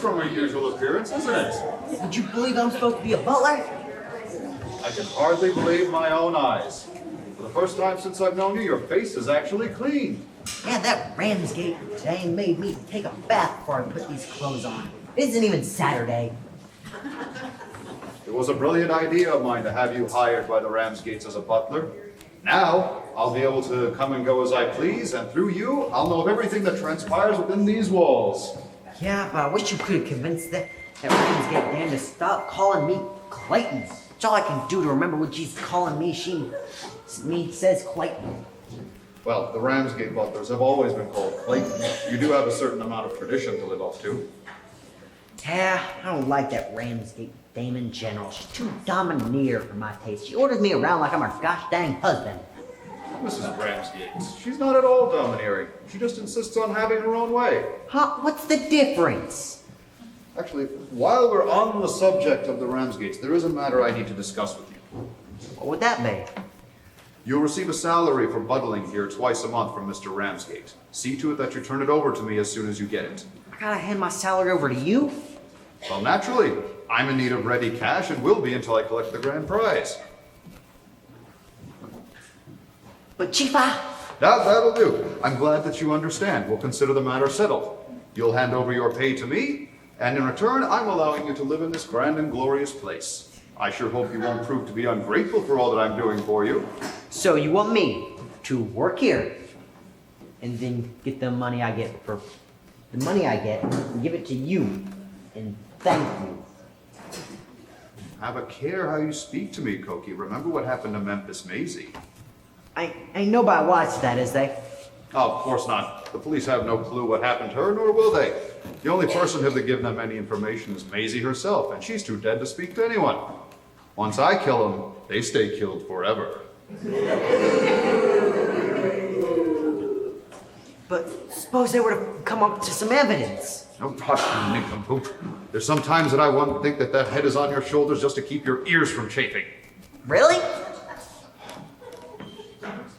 from her usual appearance, isn't it? Would you believe I'm supposed to be a butler? I can hardly believe my own eyes. For the first time since I've known you, your face is actually clean. Yeah, that Ramsgate today made me take a bath before I put these clothes on. It isn't even Saturday. It was a brilliant idea of mine to have you hired by the Ramsgates as a butler. Now, I'll be able to come and go as I please, and through you, I'll know of everything that transpires within these walls. Yeah, but I wish you could have convinced that Ramsgate Dan to stop calling me Clayton. That's all I can do to remember what she's calling me. She says Clayton. Well, the Ramsgate butlers have always been called Clayton. You do have a certain amount of tradition to live up to. Yeah, I don't like that Ramsgate dame in general. She's too domineer for my taste. She orders me around like I'm her gosh dang husband. Mrs. Ramsgate, she's not at all domineering. She just insists on having her own way. Huh? What's the difference? Actually, while we're on the subject of the Ramsgates, there is a matter I need to discuss with you. What would that be? You'll receive a salary for buttling here twice a month from Mr. Ramsgate. See to it that you turn it over to me as soon as you get it. I gotta hand my salary over to you? Well, naturally. I'm in need of ready cash and will be until I collect the grand prize. But Chief, That'll do. I'm glad that you understand. We'll consider the matter settled. You'll hand over your pay to me, and in return, I'm allowing you to live in this grand and glorious place. I sure hope you won't prove to be ungrateful for all that I'm doing for you. So you want me to work here and then get the money I get and give it to you and thank you. Have a care how you speak to me, Koki. Remember what happened to Memphis Maisie. Ain't nobody watched that, is they? Oh, of course not. The police have no clue what happened to her, nor will they. The only person who have given them any information is Maisie herself, and she's too dead to speak to anyone. Once I kill them, they stay killed forever. But suppose they were to come up to some evidence. Oh, hush, you nincompoop. There's some times that I want to think that that head is on your shoulders just to keep your ears from chafing. Really?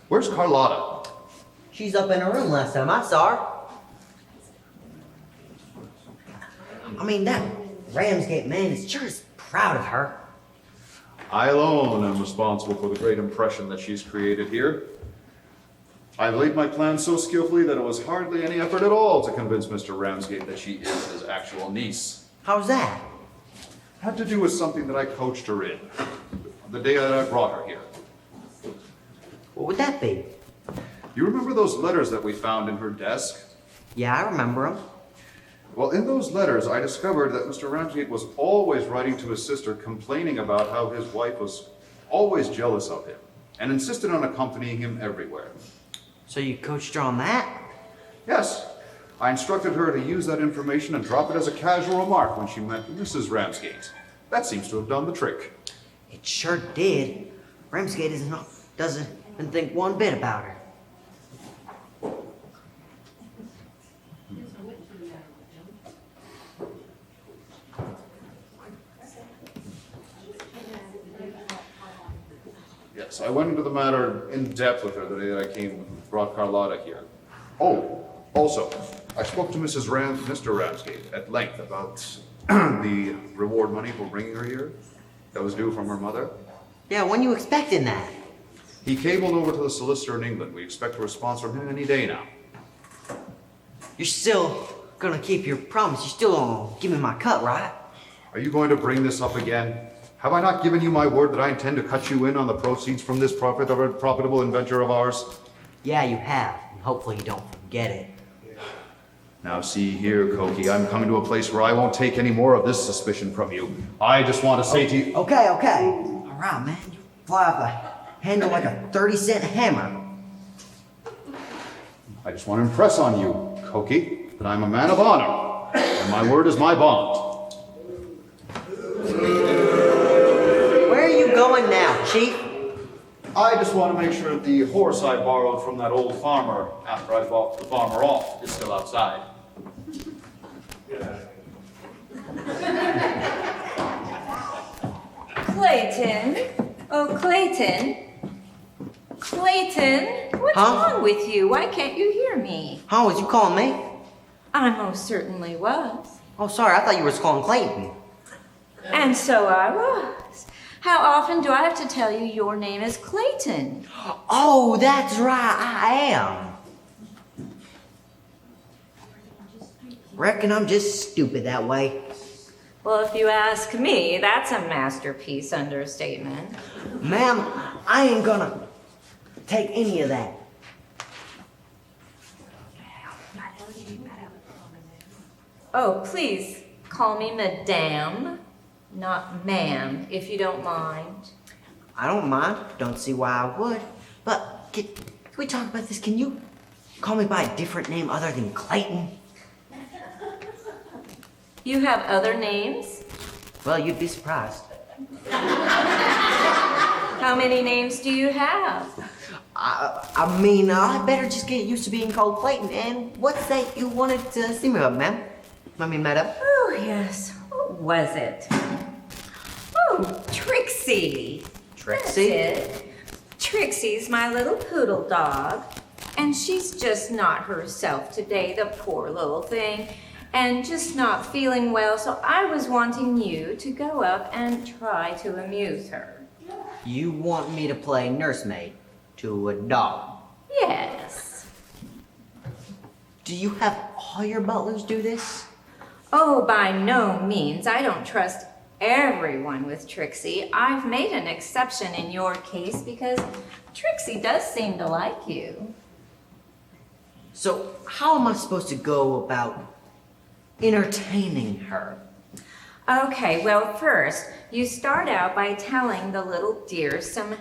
Where's Carlotta? She's up in her room last time I saw her. I mean, that Ramsgate man is sure as proud of her. I alone am responsible for the great impression that she's created here. I've laid my plans so skillfully that it was hardly any effort at all to convince Mr. Ramsgate that she is his actual niece. How's that? It had to do with something that I coached her in, the day that I brought her here. What would that be? You remember those letters that we found in her desk? Yeah, I remember them. Well, in those letters, I discovered that Mr. Ramsgate was always writing to his sister complaining about how his wife was always jealous of him and insisted on accompanying him everywhere. So you coached her on that? Yes. I instructed her to use that information and drop it as a casual remark when she met Mrs. Ramsgate. That seems to have done the trick. It sure did. Ramsgate doesn't even think one bit about her. Yes, I went into the matter in depth with her the day that I came and brought Carlotta here. Oh, also, I spoke to Mr. Ramsgate at length about the reward money for bringing her here that was due from her mother. Yeah, when you expecting that? He cabled over to the solicitor in England. We expect a response from him any day now. You're still gonna keep your promise. You're still gonna give me my cut, right? Are you going to bring this up again? Have I not given you my word that I intend to cut you in on the proceeds from this profitable adventure of ours? Yeah, you have. And hopefully you don't forget it. Now see here, Koki, I'm coming to a place where I won't take any more of this suspicion from you. I just want to say to you... Okay. All right, man. You fly off the handle like a 30-cent hammer. I just want to impress on you, Koki, that I'm a man of honor, and my word is my bond. Where are you going now, Chief? I just want to make sure that the horse I borrowed from that old farmer after I bought the farmer off is still outside. Clayton? Oh, Clayton. Clayton, what's wrong with you? Why can't you hear me? Huh, was you calling me? I most certainly was. Oh, sorry, I thought you were calling Clayton. And so I was. How often do I have to tell you your name is Clayton? Oh, that's right, I am. Reckon I'm just stupid that way. Well, if you ask me, that's a masterpiece understatement. Ma'am, I ain't gonna take any of that. Oh, please call me Madame, not ma'am, if you don't mind. I don't mind. Don't see why I would. But can we talk about this? Can you call me by a different name other than Clayton? You have other names? Well, you'd be surprised. How many names do you have? I mean, I better just get used to being called Clayton. And what's that you wanted to see me about, ma'am? Let me, madam. Oh, yes. What was it? Oh, Trixie. Trixie? That's it. Trixie's my little poodle dog. And she's just not herself today, the poor little thing. And just not feeling well, so I was wanting you to go up and try to amuse her. You want me to play nursemaid to a dog? Yes. Do you have all your butlers do this? Oh, by no means. I don't trust everyone with Trixie. I've made an exception in your case because Trixie does seem to like you. So how am I supposed to go about entertaining her? Okay, well, first, you start out by telling the little dear some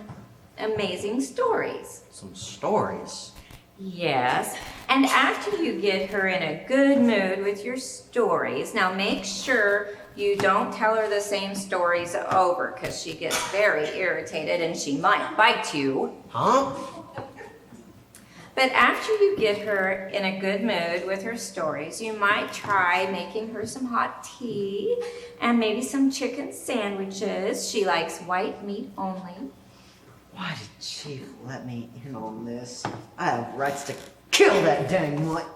amazing stories. Some stories? Yes, and after you get her in a good mood with your stories, now make sure you don't tell her the same stories over, because she gets very irritated and she might bite you. Huh? But after you get her in a good mood with her stories, you might try making her some hot tea and maybe some chicken sandwiches. She likes white meat only. Why did Chief let me in on this? I have rights to kill that dang mutt.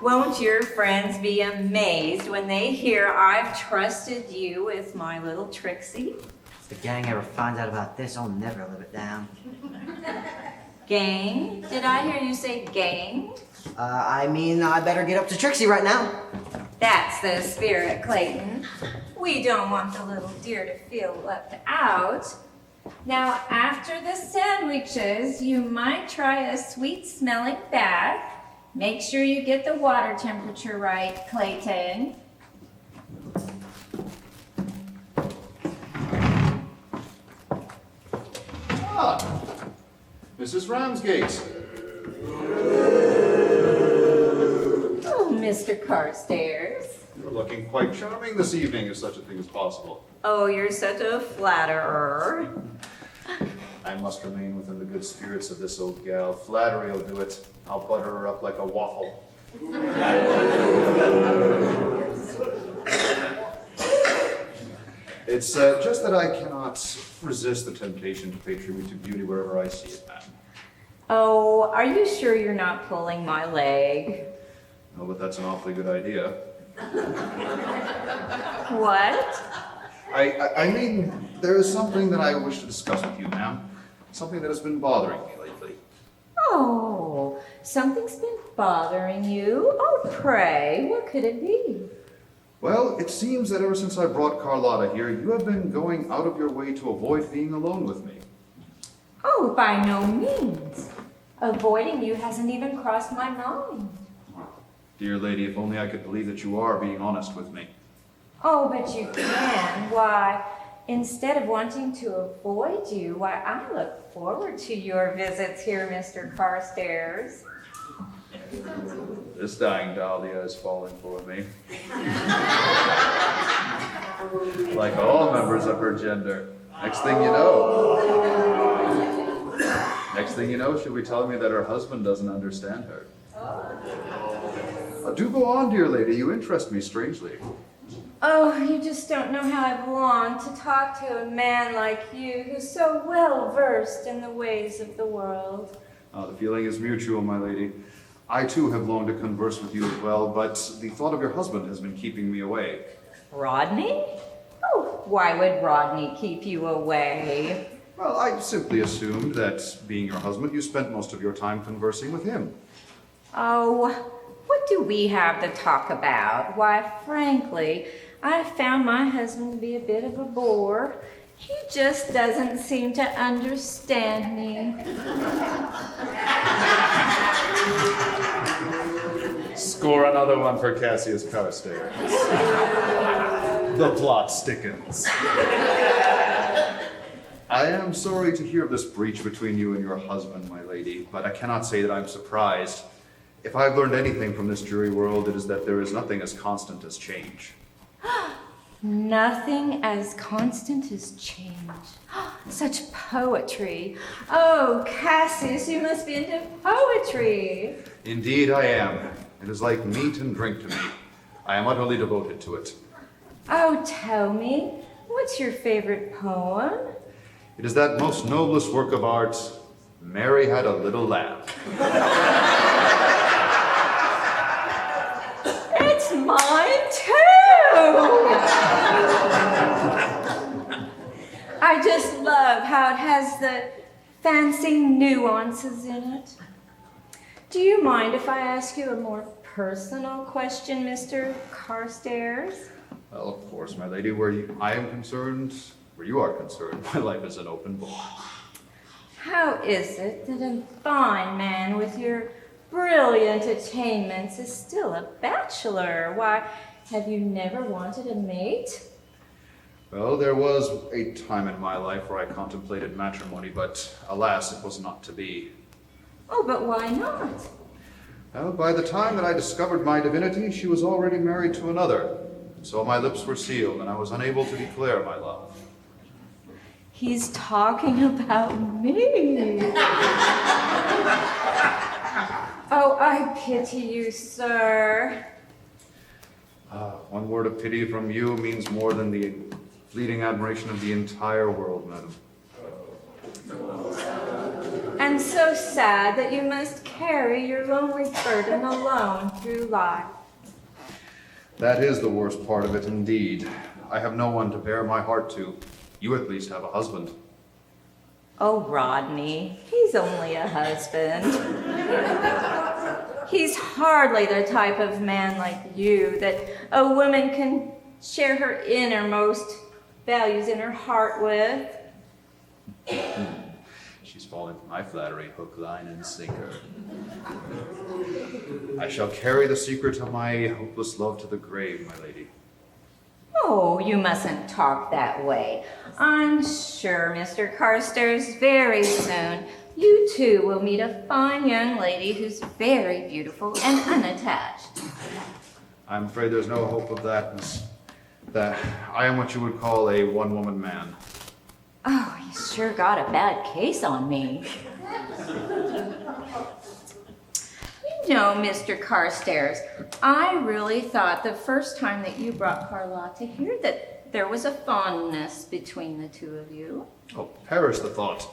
Won't your friends be amazed when they hear I've trusted you with my little Trixie? If the gang ever finds out about this, I'll never live it down. Gang? Did I hear you say gang? I mean, I better get up to Trixie right now. That's the spirit, Clayton. We don't want the little dear to feel left out. Now, after the sandwiches, you might try a sweet-smelling bath. Make sure you get the water temperature right, Clayton. Ah, Mrs. Ramsgate. Oh, Mr. Carstairs. You're looking quite charming this evening, if such a thing is possible. Oh, you're such a flatterer. I must remain within the good spirits of this old gal. Flattery will do it. I'll butter her up like a waffle. It's just that I cannot resist the temptation to pay tribute to beauty wherever I see it, ma'am. Oh, are you sure you're not pulling my leg? No, but that's an awfully good idea. What? I mean, there is something that I wish to discuss with you, ma'am. Something that has been bothering me lately. Oh, something's been bothering you? Oh, pray, what could it be? Well, it seems that ever since I brought Carlotta here, you have been going out of your way to avoid being alone with me. Oh, by no means. Avoiding you hasn't even crossed my mind. Dear lady, if only I could believe that you are being honest with me. Oh, but you can. Why, instead of wanting to avoid you, why, I look forward to your visits here, Mr. Carstairs. This dying dahlia is falling for me. Like all members of her gender. Next thing you know, she'll be telling me that her husband doesn't understand her. Do go on, dear lady. You interest me strangely. Oh, you just don't know how I've longed to talk to a man like you who's so well versed in the ways of the world. The feeling is mutual, my lady. I too have longed to converse with you as well, but the thought of your husband has been keeping me away. Rodney? Oh, why would Rodney keep you away? Well, I simply assumed that, being your husband, you spent most of your time conversing with him. Oh, what do we have to talk about? Why, frankly, I found my husband to be a bit of a bore. He just doesn't seem to understand me. Score another one for Cassius Carstairs. The plot thickens. I am sorry to hear of this breach between you and your husband, my lady, but I cannot say that I'm surprised. If I've learned anything from this dreary world, it is that there is nothing as constant as change. Nothing as constant as change. Such poetry. Oh, Cassius, you must be into poetry. Indeed I am. It is like meat and drink to me. I am utterly devoted to it. Oh, tell me, what's your favorite poem? It is that most noblest work of art, Mary Had a Little Lamb. It's mine too! I just love how it has the fancy nuances in it. Do you mind if I ask you a more personal question, Mr. Carstairs? Well, of course, my lady, where you are concerned, my life is an open book. How is it that a fine man with your brilliant attainments is still a bachelor? Why, have you never wanted a mate? Well, there was a time in my life where I contemplated matrimony, but alas, it was not to be. Oh, but why not? Well, by the time that I discovered my divinity, she was already married to another. So my lips were sealed, and I was unable to declare my love. He's talking about me. Oh, I pity you, sir. One word of pity from you means more than the fleeting admiration of the entire world, madam. And so sad that you must carry your lonely burden alone through life. That is the worst part of it, indeed. I have no one to bear my heart to. You at least have a husband. Oh, Rodney, he's only a husband. He's hardly the type of man like you that a woman can share her innermost values in her heart with. She's fallen for my flattery, hook, line, and sinker. I shall carry the secret of my hopeless love to the grave, my lady. Oh, you mustn't talk that way. I'm sure, Mr. Carstairs, very soon you too will meet a fine young lady who's very beautiful and unattached. I'm afraid there's no hope of that, miss. That I am what you would call a one-woman man. Oh, you sure got a bad case on me. You know, Mr. Carstairs, I really thought the first time that you brought Carlotta here that there was a fondness between the two of you. Oh, perish the thought.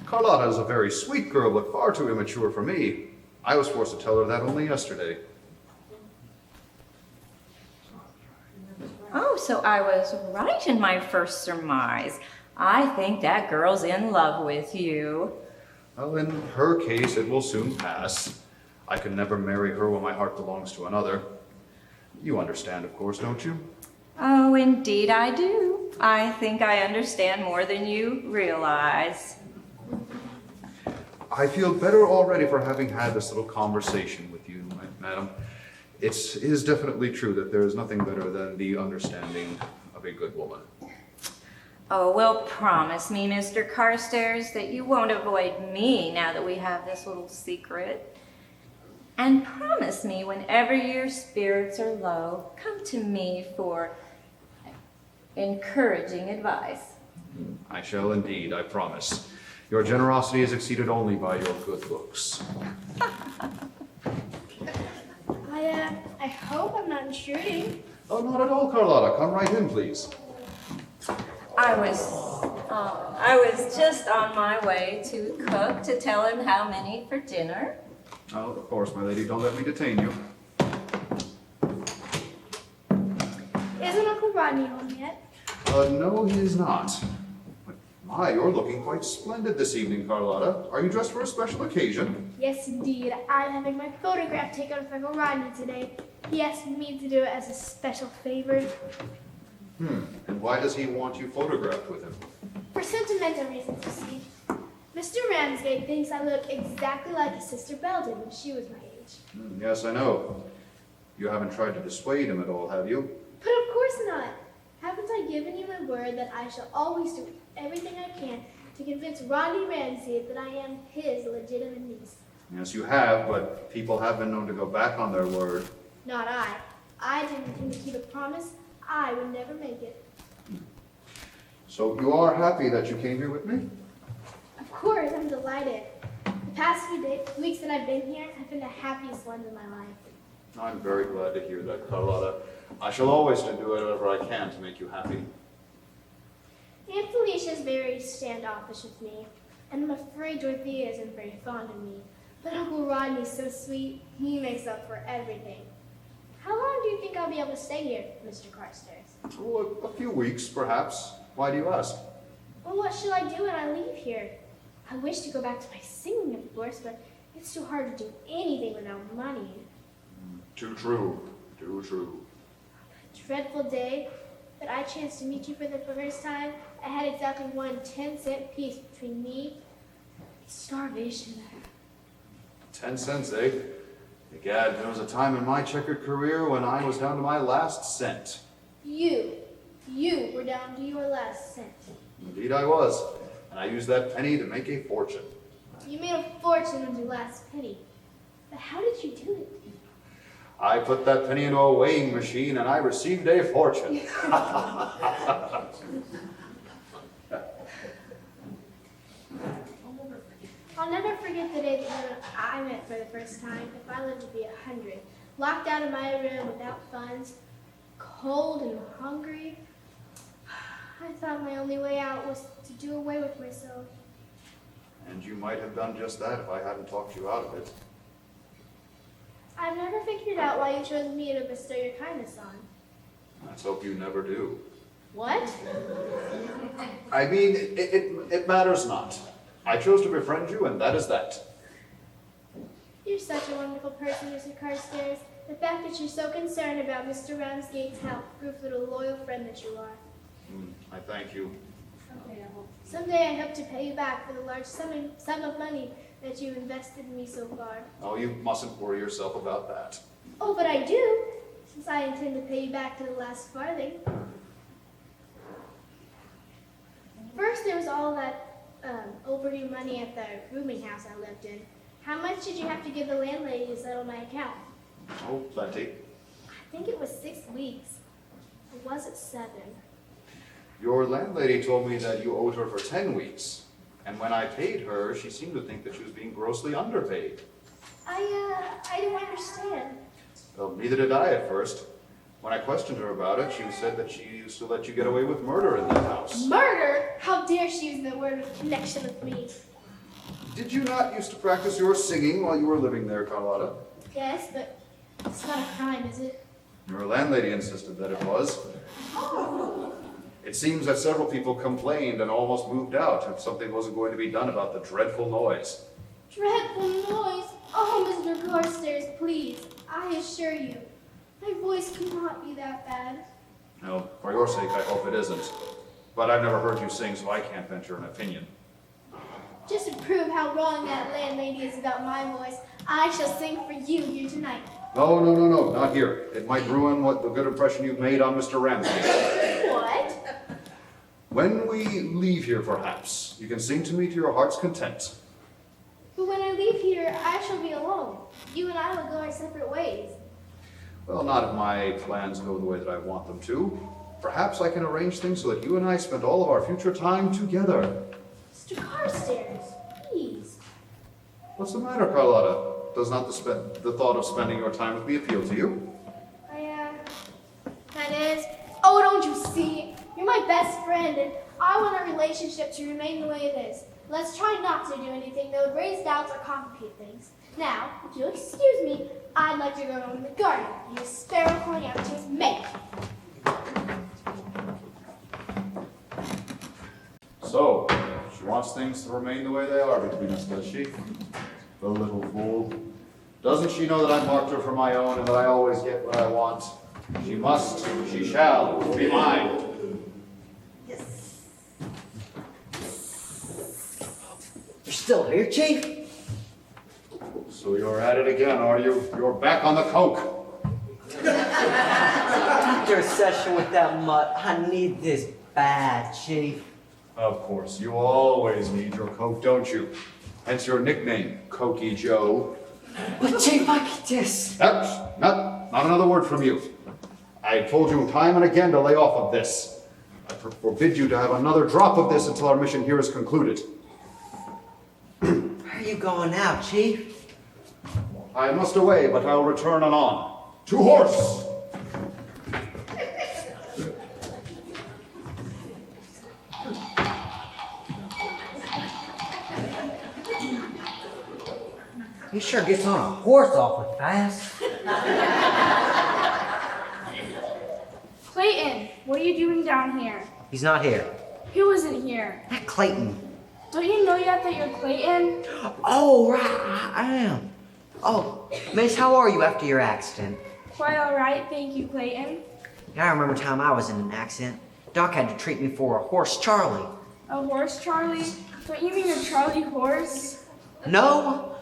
Carlotta is a very sweet girl, but far too immature for me. I was forced to tell her that only yesterday. Oh, so I was right in my first surmise. I think that girl's in love with you. Well, in her case, it will soon pass. I can never marry her when my heart belongs to another. You understand, of course, don't you? Oh, indeed I do. I think I understand more than you realize. I feel better already for having had this little conversation with you, madam. It is definitely true that there is nothing better than the understanding of a good woman. Oh, well, promise me, Mr. Carstairs, that you won't avoid me now that we have this little secret. And promise me whenever your spirits are low, come to me for encouraging advice. I shall indeed, I promise. Your generosity is exceeded only by your good looks. I hope I'm not intruding. Oh, not at all, Carlotta. Come right in, please. I was just on my way to cook to tell him how many for dinner. Oh, of course, my lady. Don't let me detain you. Isn't Uncle Rodney home yet? No, he is not. But my, you're looking quite splendid this evening, Carlotta. Are you dressed for a special occasion? Yes, indeed. I'm having my photograph taken with Uncle Rodney today. He asked me to do it as a special favor. And why does he want you photographed with him? For sentimental reasons, you see. Mr. Ramsgate thinks I look exactly like his sister Belle did when she was my age. Yes, I know. You haven't tried to dissuade him at all, have you? But of course not. Haven't I given you my word that I shall always do everything I can to convince Rodney Ramsgate that I am his legitimate niece? Yes, you have, but people have been known to go back on their word. Not I. I didn't intend to keep a promise. I would never make it. So you are happy that you came here with me? Of course, I'm delighted. The past few weeks that I've been here have been the happiest ones in my life. I'm very glad to hear that, Carlotta. I shall always do whatever I can to make you happy. Aunt Felicia's very standoffish with me, and I'm afraid Dorothea isn't very fond of me. But Uncle Rodney's so sweet, he makes up for everything. How long do you think I'll be able to stay here, Mr. Carstairs? Oh, a few weeks, perhaps. Why do you ask? Well, what shall I do when I leave here? I wish to go back to my singing, of course, but it's too hard to do anything without money. Too true. Too true. Dreadful day that I chanced to meet you for the first time. I had exactly 1 10-cent piece between me and starvation. 10 cents, eh? Egad, there was a time in my checkered career when I was down to my last cent. You were down to your last cent. Indeed I was. And I used that penny to make a fortune. You made a fortune with your last penny. But how did you do it? I put that penny into a weighing machine and I received a fortune. I'll never forget the day that I met for the first time. If I lived to be 100, locked out of my room without funds, cold and hungry, I thought my only way out was to do away with myself. And you might have done just that if I hadn't talked you out of it. I've never figured out why you chose me to bestow your kindness on. Let's hope you never do. What? I mean, it matters not. I chose to befriend you, and that is that. You're such a wonderful person, Mr. Carstairs. The fact that you're so concerned about Mr. Ramsgate's health proves what a loyal friend that you are. I thank you. Someday I hope to pay you back for the large sum of money that you've invested in me so far. Oh, you mustn't worry yourself about that. Oh, but I do, since I intend to pay you back to the last farthing. First, there was all that overdue money at the rooming house I lived in. How much did you have to give the landlady to settle my account? Oh, plenty. I think it was 6 weeks. Or was it 7? Your landlady told me that you owed her for 10 weeks. And when I paid her, she seemed to think that she was being grossly underpaid. I don't understand. Well, neither did I at first. When I questioned her about it, she said that she used to let you get away with murder in that house. Murder? How dare she use the word of connection with me? Did you not used to practice your singing while you were living there, Carlotta? Yes, but it's not a crime, is it? Your landlady insisted that it was. It seems that several people complained and almost moved out if something wasn't going to be done about the dreadful noise. Dreadful noise! Oh, Mr. Carstairs, please, I assure you, my voice cannot be that bad. No, for your sake, I hope it isn't. But I've never heard you sing, so I can't venture an opinion. Just to prove how wrong that landlady is about my voice, I shall sing for you here tonight. No, not here. It might ruin the good impression you've made on Mr. Ramsay. What? When we leave here, perhaps, you can sing to me to your heart's content. But when I leave here, I shall be alone. You and I will go our separate ways. Well, not if my plans go the way that I want them to. Perhaps I can arrange things so that you and I spend all of our future time together. Mr. Carstairs, please. What's the matter, Carlotta? Does not the thought of spending your time with me appeal to you? That is, oh, don't you see? You're my best friend, and I want our relationship to remain the way it is. Let's try not to do anything that would raise doubts or complicate things. Now, if you'll excuse me, I'd like to go on in the garden and the sparrow calling out to his mate. So, she wants things to remain the way they are between us, does she? The little fool. Doesn't she know that I marked her for my own and that I always get what I want? She must, she shall, be mine. You're still here, Chief? So you're at it again, are you? You're back on the coke. After a session with that mutt, I need this bad, Chief. Of course, you always need your coke, don't you? Hence your nickname, Cokey Joe. But Chief, I could just... Not another word from you. I told you time and again to lay off of this. I forbid you to have another drop of this until our mission here is concluded. Where are you going now, Chief? I must away, but I'll return anon. To horse! He sure gets on a horse awfully fast. Clayton, what are you doing down here? He's not here. Who isn't here? That Clayton. Don't he know yet that you're Clayton? Oh, right, I am. Oh, Miss, how are you after your accident? Quite all right, thank you, Clayton. Yeah, I remember time I was in an accident. Doc had to treat me for a horse Charlie. A horse, Charlie? Don't you mean a Charlie horse? No.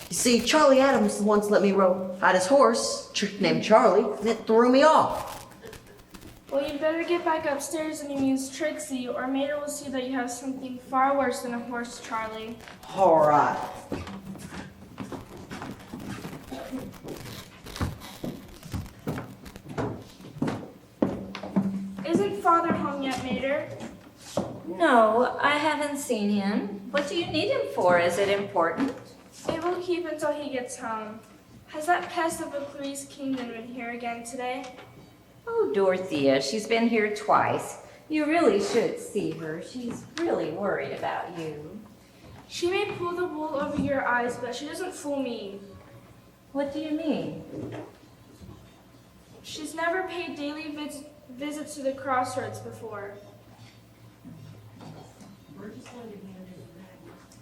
You see, Charlie Adams once let me ride his horse, named Charlie, and it threw me off. Well, you better get back upstairs and amuse Trixie, or Mater will see that you have something far worse than a horse, Charlie. All right. Isn't Father home yet, Mater? No, I haven't seen him. What do you need him for? Is it important? It will keep until he gets home. Has that pest of a Clarice Camden been here again today? Oh, Dorothea, she's been here twice. You really should see her. She's really worried about you. She may pull the wool over your eyes, but she doesn't fool me. What do you mean? She's never paid daily visits to the crossroads before.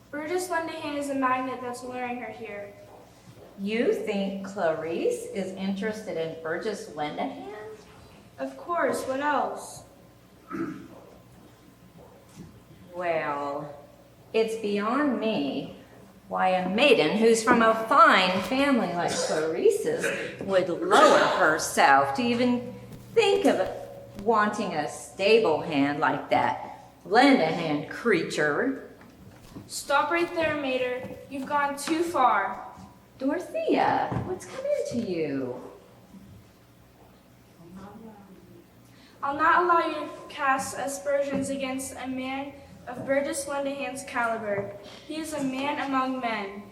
Burgess Lendahan is a magnet that's luring her here. You think Clarice is interested in Burgess Lendahan? Of course, what else? Well, it's beyond me why a maiden who's from a fine family like Clarice's would lower herself to even think of wanting a stable hand like that Lendahan creature. Stop right there, Mater. You've gone too far. Dorothea, what's come into you? I'll not allow you to cast aspersions against a man of Burgess Lendahan's caliber. He is a man among men.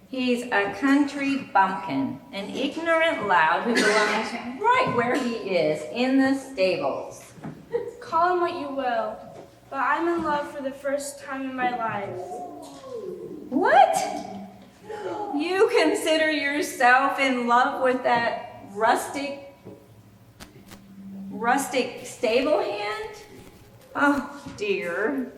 He's a country bumpkin, an ignorant lout who belongs right where he is, in the stables. Call him what you will, but I'm in love for the first time in my life. What? You consider yourself in love with that rustic stable hand? Oh, dear.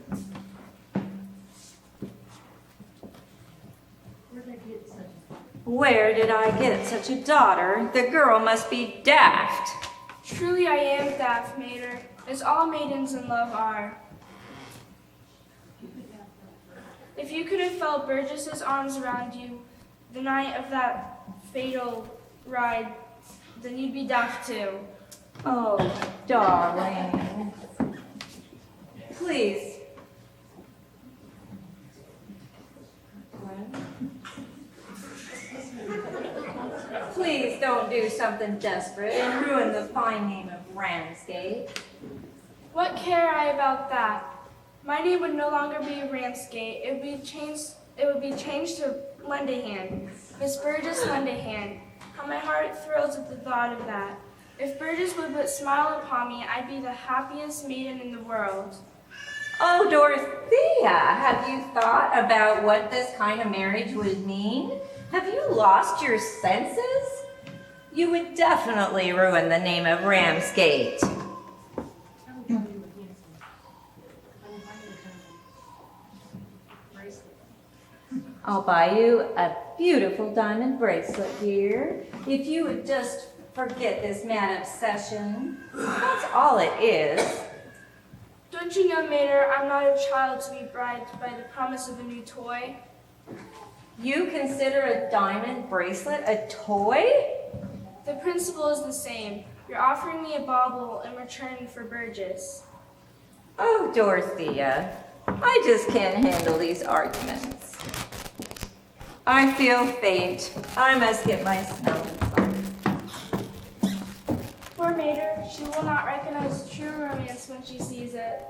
Where did I get such a daughter? The girl must be daft. Truly I am daft, Mater, as all maidens in love are. If you could have felt Burgess's arms around you the night of that fatal ride, then you'd be daft too. Oh, darling. Please. Please don't do something desperate and ruin the fine name of Ramsgate. What care I about that? My name would no longer be Ramsgate. It would be changed to Lendahan. Miss Burgess Lendahan. How my heart thrills at the thought of that. If Burgess would but smile upon me, I'd be the happiest maiden in the world. Oh, Dorothea, have you thought about what this kind of marriage would mean? Have you lost your senses? You would definitely ruin the name of Ramsgate. I'll buy you a beautiful diamond bracelet, dear. If you would just forget this mad obsession. That's all it is. Don't you know, Mater, I'm not a child to be bribed by the promise of a new toy? You consider a diamond bracelet a toy? The principle is the same. You're offering me a bauble in return for Burgess. Oh, Dorothea, I just can't handle these arguments. I feel faint. I must get my smelling salts. Poor Mater, she will not recognize true romance when she sees it.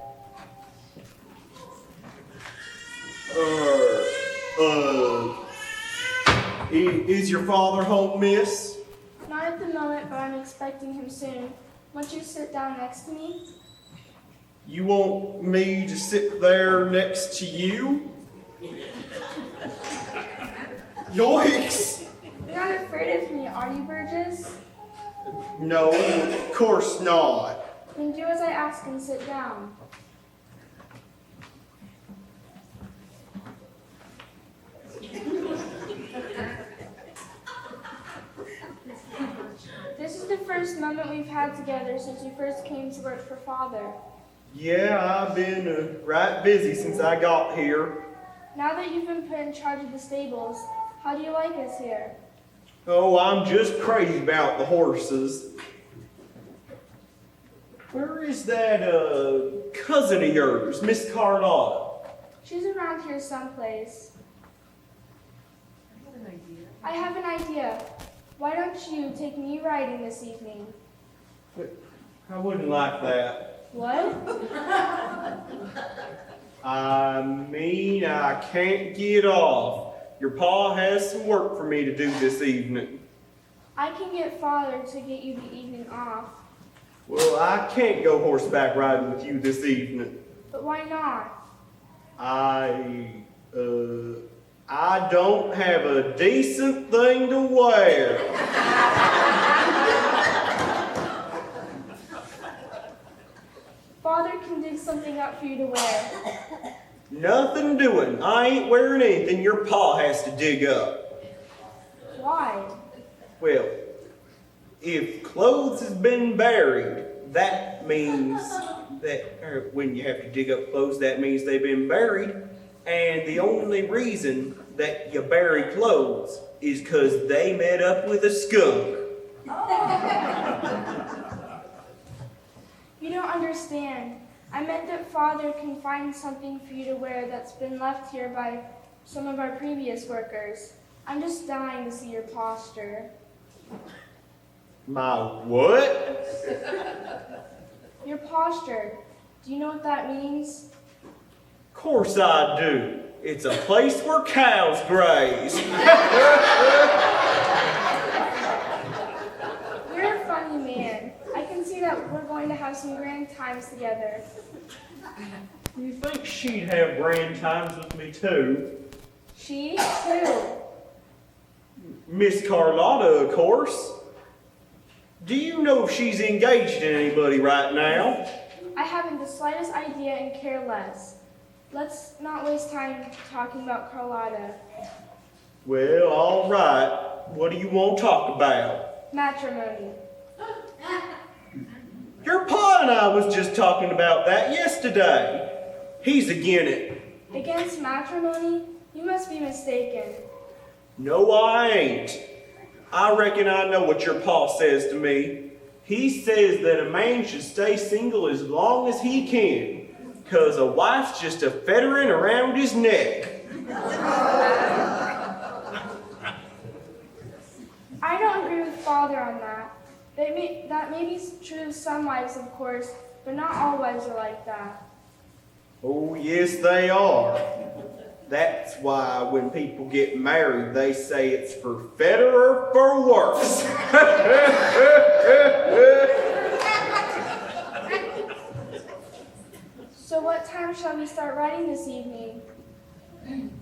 Is your father home, miss? Not at the moment, but I'm expecting him soon. Won't you sit down next to me? You want me to sit there next to you? Yoicks! You're not afraid of me, are you, Burgess? No, of course not. Then do as I ask and sit down. This is the first moment we've had together since you first came to work for Father. Yeah, I've been right busy since I got here. Now that you've been put in charge of the stables, how do you like us here? Oh, I'm just crazy about the horses. Where is that cousin of yours, Miss Carlotta? She's around here someplace. I have an idea. Why don't you take me riding this evening? I wouldn't like that. What? I mean, I can't get off. Your pa has some work for me to do this evening. I can get Father to get you the evening off. Well, I can't go horseback riding with you this evening. But why not? I don't have a decent thing to wear. Father can dig something up for you to wear. Nothing doing. I ain't wearing anything your pa has to dig up. Why? Well, if clothes has been buried, that means that when you have to dig up clothes, that means they've been buried. And the only reason that you bury clothes is because they met up with a skunk. You don't understand. I meant that Father can find something for you to wear that's been left here by some of our previous workers. I'm just dying to see your posture. My what? Your posture. Do you know what that means? Of course I do. It's a place where cows graze. You're a funny man. I can see that we're going to have some grand times together. You think she'd have grand times with me too? She? Who? Miss Carlotta, of course. Do you know if she's engaged to anybody right now? I haven't the slightest idea and care less. Let's not waste time talking about Carlotta. Well, all right. What do you want to talk about? Matrimony. Your pa and I was just talking about that yesterday. He's again it. Against matrimony? You must be mistaken. No, I ain't. I reckon I know what your pa says to me. He says that a man should stay single as long as he can, 'cause a wife's just a fettering around his neck. I don't agree with Father on that. That may be true of some wives, of course, but not all wives are like that. Oh, yes, they are. That's why when people get married, they say it's for better or for worse. So what time shall we start riding this evening?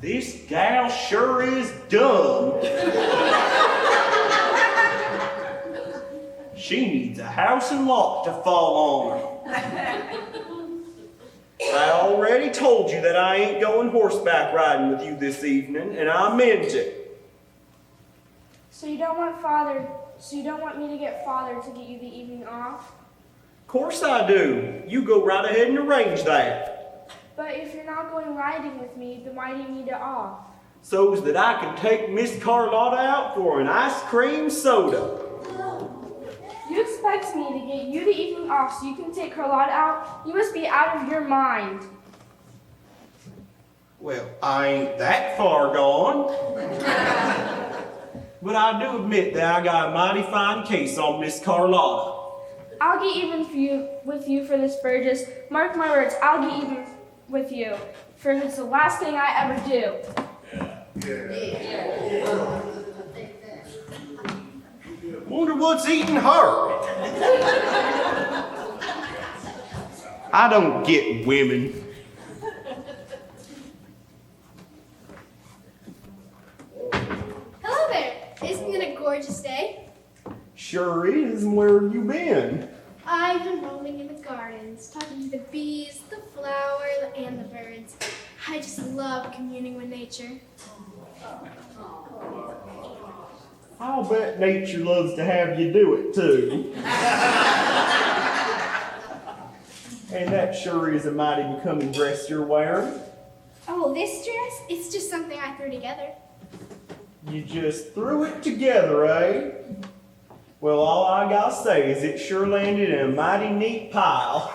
This gal sure is dumb. She needs a house and lot to fall on her. I already told you that I ain't going horseback riding with you this evening, and I meant it. So you don't want me to get Father to get you the evening off? Of course I do. You go right ahead and arrange that. But if you're not going riding with me, then why do you need it off? So's that I can take Miss Carlotta out for an ice cream soda. You expect me to get you the evening off so you can take Carlotta out? You must be out of your mind. Well, I ain't that far gone. But I do admit that I got a mighty fine case on Miss Carlotta. I'll get even with you for this, Burgess. Mark my words, I'll get even with you. For it's the last thing I ever do. Wonder what's eating her. I don't get women. Hello there. Isn't it a gorgeous day? Sure is. And where have you been? I've been roaming in the gardens, talking to the bees, the flowers, and the birds. I just love communing with nature. I'll bet nature loves to have you do it too. And that sure is a mighty becoming dress you're wearing. Oh, this dress? It's just something I threw together. You just threw it together, eh? Well, all I gotta say is it sure landed in a mighty neat pile.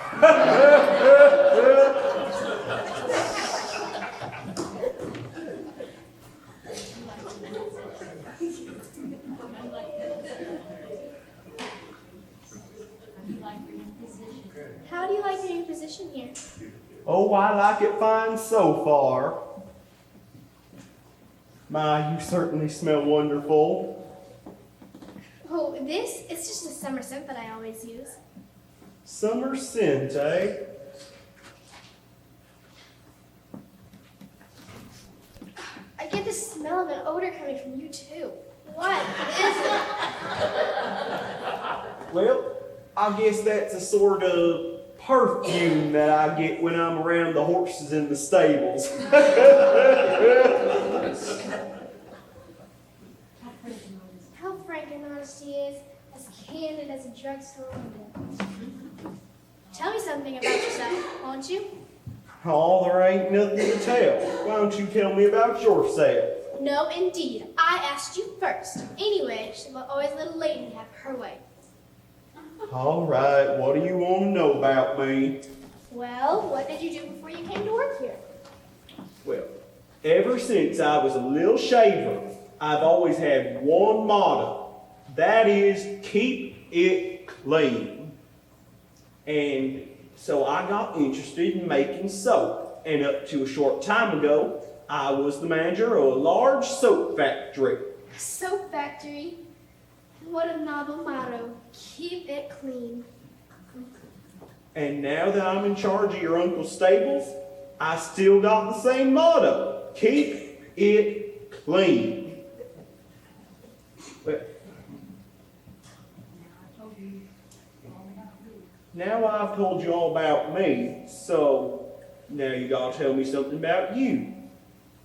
How do you like your new position here? Oh, I like it fine so far. My, you certainly smell wonderful. Oh, it's just a summer scent that I always use. Summer scent, eh? I get the smell of an odor coming from you too. What is it? Well, I guess that's a sort of perfume that I get when I'm around the horses in the stables. How frank and honest he is, as candid as a drugstore window. Tell me something about yourself, won't you? Oh, there ain't nothing to tell. Why don't you tell me about yourself? No, indeed. I asked you first. Anyway, she'll always let a lady have her way. All right, what do you want to know about me? Well, what did you do before you came to work here? Well, ever since I was a little shaver, I've always had one motto. That is, keep it clean. And so I got interested in making soap. And up to a short time ago, I was the manager of a large soap factory. A soap factory? What a novel motto. Keep it clean. And now that I'm in charge of your uncle's stables, I still got the same motto. Keep it clean. Well, now I've told you all about me, so now you gotta tell me something about you.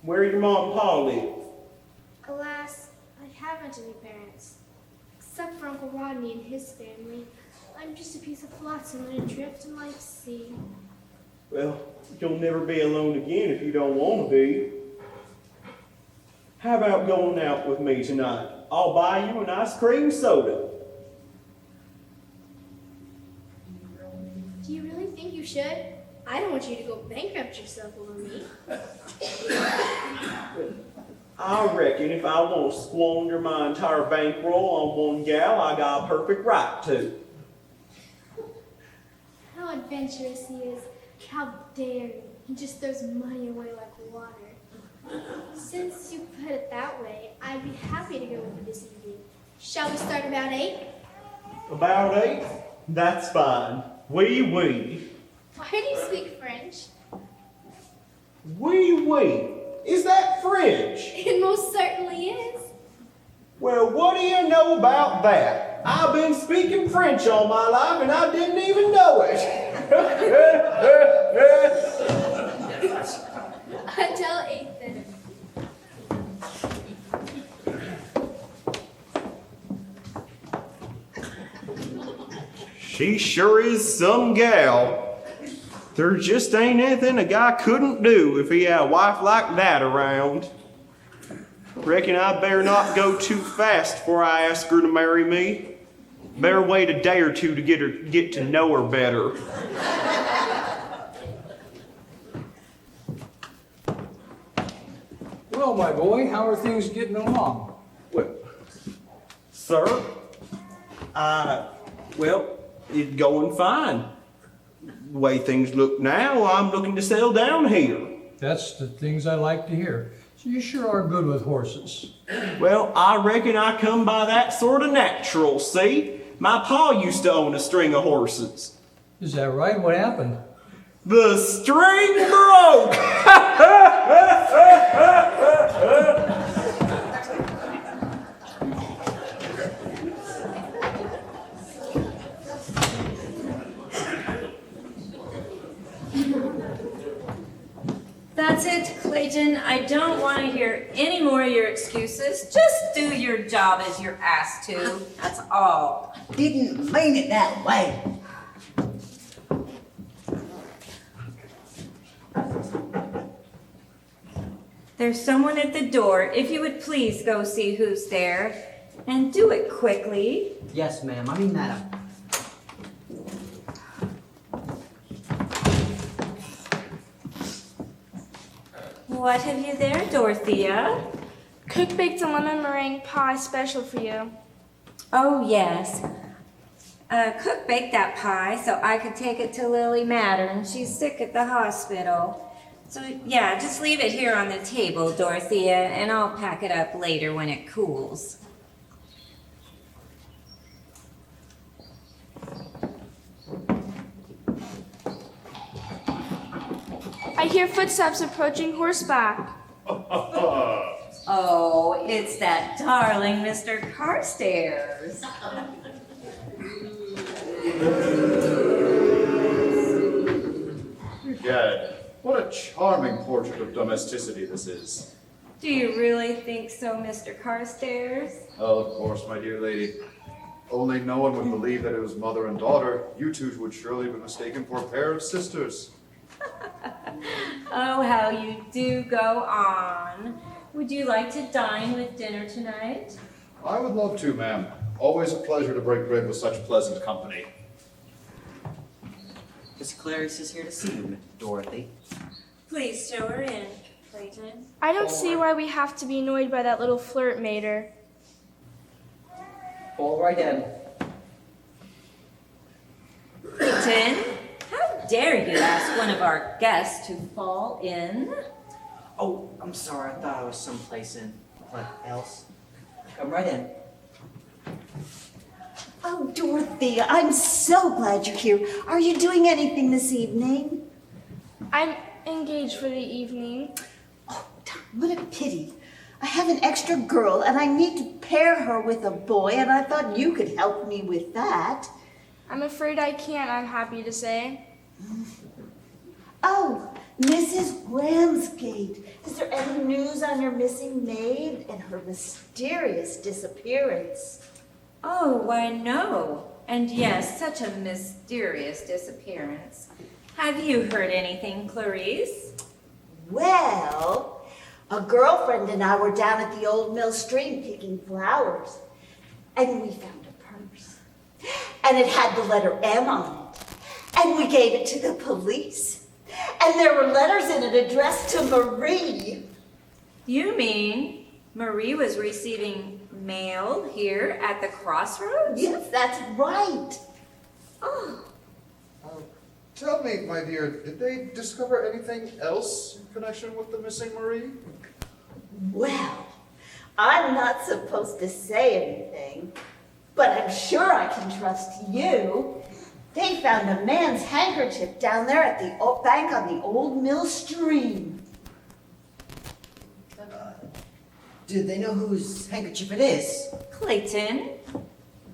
Where your mom and pa live? Alas, I haven't any parents. Except for Uncle Rodney and his family. I'm just a piece of flotsam adrift in life's sea. Well, you'll never be alone again if you don't want to be. How about going out with me tonight? I'll buy you an ice cream soda. Do you really think you should? I don't want you to go bankrupt yourself over me. I reckon if I want to squander my entire bankroll on one gal, I got a perfect right to. How adventurous he is. How daring. He just throws money away like water. Since you put it that way, I'd be happy to go with you this evening. Shall we start about 8? About 8? That's fine. Oui, oui. Why do you speak French? Wee. Is that French? It most certainly is. Well, what do you know about that? I've been speaking French all my life and I didn't even know it. Until 8:30. She sure is some gal. There just ain't anything a guy couldn't do if he had a wife like that around. Reckon I better not go too fast before I ask her to marry me. Better wait a day or two to get to know her better. Well, my boy, how are things getting along? Well, sir, well, it's going fine. The way things look now, I'm looking to settle down here. That's the things I like to hear. So you sure are good with horses. Well, I reckon I come by that sort of natural, see? My pa used to own a string of horses. Is that right? What happened? The string broke! That's it, Clayton. I don't want to hear any more of your excuses. Just do your job as you're asked to. That's all. Didn't mean it that way. There's someone at the door. If you would please go see who's there. And do it quickly. Yes, ma'am. I mean, madam. What have you there, Dorothea? Cook baked a lemon meringue pie special for you. Oh, yes. Cook baked that pie so I could take it to Lily Mattern. She's sick at the hospital. So, yeah, just leave it here on the table, Dorothea, and I'll pack it up later when it cools. I hear footsteps approaching horseback. Oh, it's that darling Mr. Carstairs. Gad, what a charming portrait of domesticity this is. Do you really think so, Mr. Carstairs? Oh, of course, my dear lady. Only no one would believe that it was mother and daughter. You two would surely be mistaken for a pair of sisters. Oh, how you do go on. Would you like to dine with dinner tonight? I would love to, ma'am. Always a pleasure to break bread with such pleasant company. Miss Clarice is here to see you, Dorothy. Please show her in, Clayton. I don't see why we have to be annoyed by that little flirt, Mater. All right, then. Clayton, how dare you ask one of our guests to fall in? Oh, I'm sorry. I thought I was someplace else. Come right in. Oh, Dorothea, I'm so glad you're here. Are you doing anything this evening? I'm engaged for the evening. Oh, what a pity. I have an extra girl and I need to pair her with a boy, and I thought you could help me with that. I'm afraid I can't, I'm happy to say. Oh, Mrs. Ramsgate, is there any news on your missing maid and her mysterious disappearance? Oh, why no. And yes, such a mysterious disappearance. Have you heard anything, Clarice? Well, a girlfriend and I were down at the old mill stream picking flowers, and we found a purse. And it had the letter M on it. And we gave it to the police. And there were letters in it addressed to Marie. You mean Marie was receiving mail here at the crossroads? Yes, that's right. Oh, Tell me, my dear, did they discover anything else in connection with the missing Marie? Well, I'm not supposed to say anything, but I'm sure I can trust you. They found a man's handkerchief down there at the bank on the old mill stream. Do they know whose handkerchief it is? Clayton,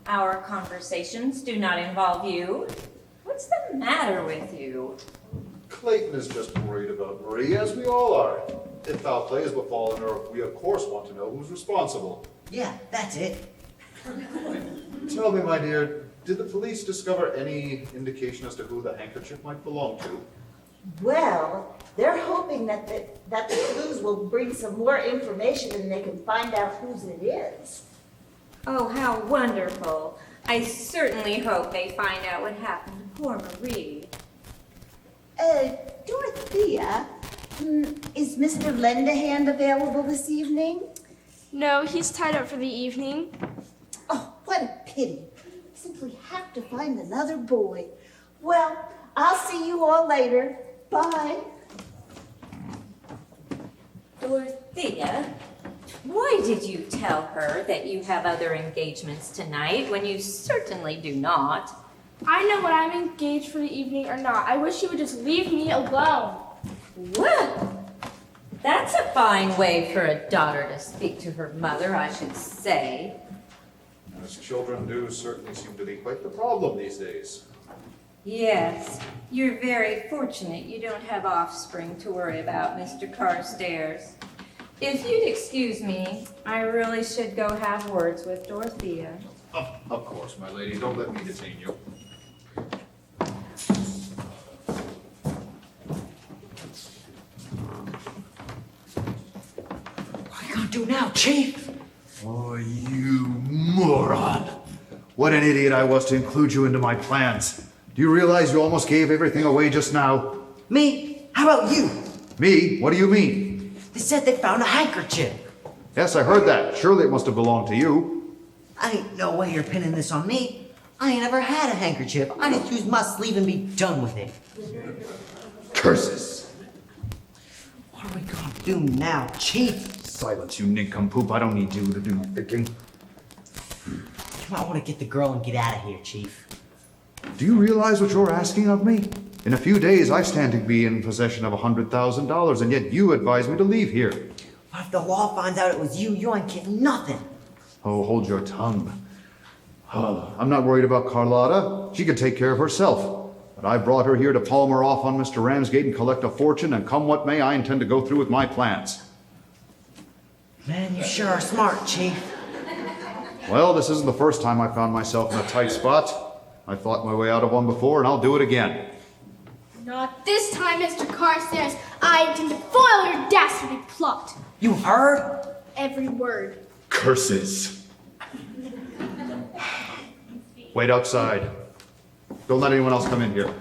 our conversations do not involve you. What's the matter with you? Clayton is just worried about Marie, as we all are. If foul play has befallen her, we of course want to know who's responsible. Yeah, that's it. Tell me, my dear, did the police discover any indication as to who the handkerchief might belong to? Well, they're hoping that the clues will bring some more information and they can find out whose it is. Oh, how wonderful. I certainly hope they find out what happened to poor Marie. Dorothea, is Mr. Lendahand available this evening? No, he's tied up for the evening. Oh, what a pity. Simply have to find another boy. Well, I'll see you all later. Bye. Dorothea, why did you tell her that you have other engagements tonight when you certainly do not? I know when I'm engaged for the evening or not. I wish you would just leave me alone. Well, that's a fine way for a daughter to speak to her mother, I should say. As children do certainly seem to be quite the problem these days. Yes, you're very fortunate you don't have offspring to worry about, Mr. Carstairs. If you'd excuse me, I really should go have words with Dorothea. Of course, my lady, don't let me detain you. What are you gonna do now, Chief? Oh, you moron! What an idiot I was to include you into my plans. Do you realize you almost gave everything away just now? Me? How about you? Me? What do you mean? They said they found a handkerchief. Yes, I heard that. Surely it must have belonged to you. I ain't no way you're pinning this on me. I ain't ever had a handkerchief. I just use my sleeve and be done with it. Curses! What are we gonna do now, Chief? Silence, you nincompoop. I don't need you to do thinking. You might want to get the girl and get out of here, Chief. Do you realize what you're asking of me? In a few days, I stand to be in possession of $100,000, and yet you advise me to leave here. What if the law finds out it was you? You ain't getting nothing. Oh, hold your tongue. I'm not worried about Carlotta. She can take care of herself. But I brought her here to palm her off on Mr. Ramsgate and collect a fortune, and come what may, I intend to go through with my plans. Man, you sure are smart, Chief. Well, this isn't the first time I found myself in a tight spot. I fought my way out of one before, and I'll do it again. Not this time, Mr. Carstairs. I intend to foil your dastardly plot. You heard? Every word. Curses. Wait outside. Don't let anyone else come in here.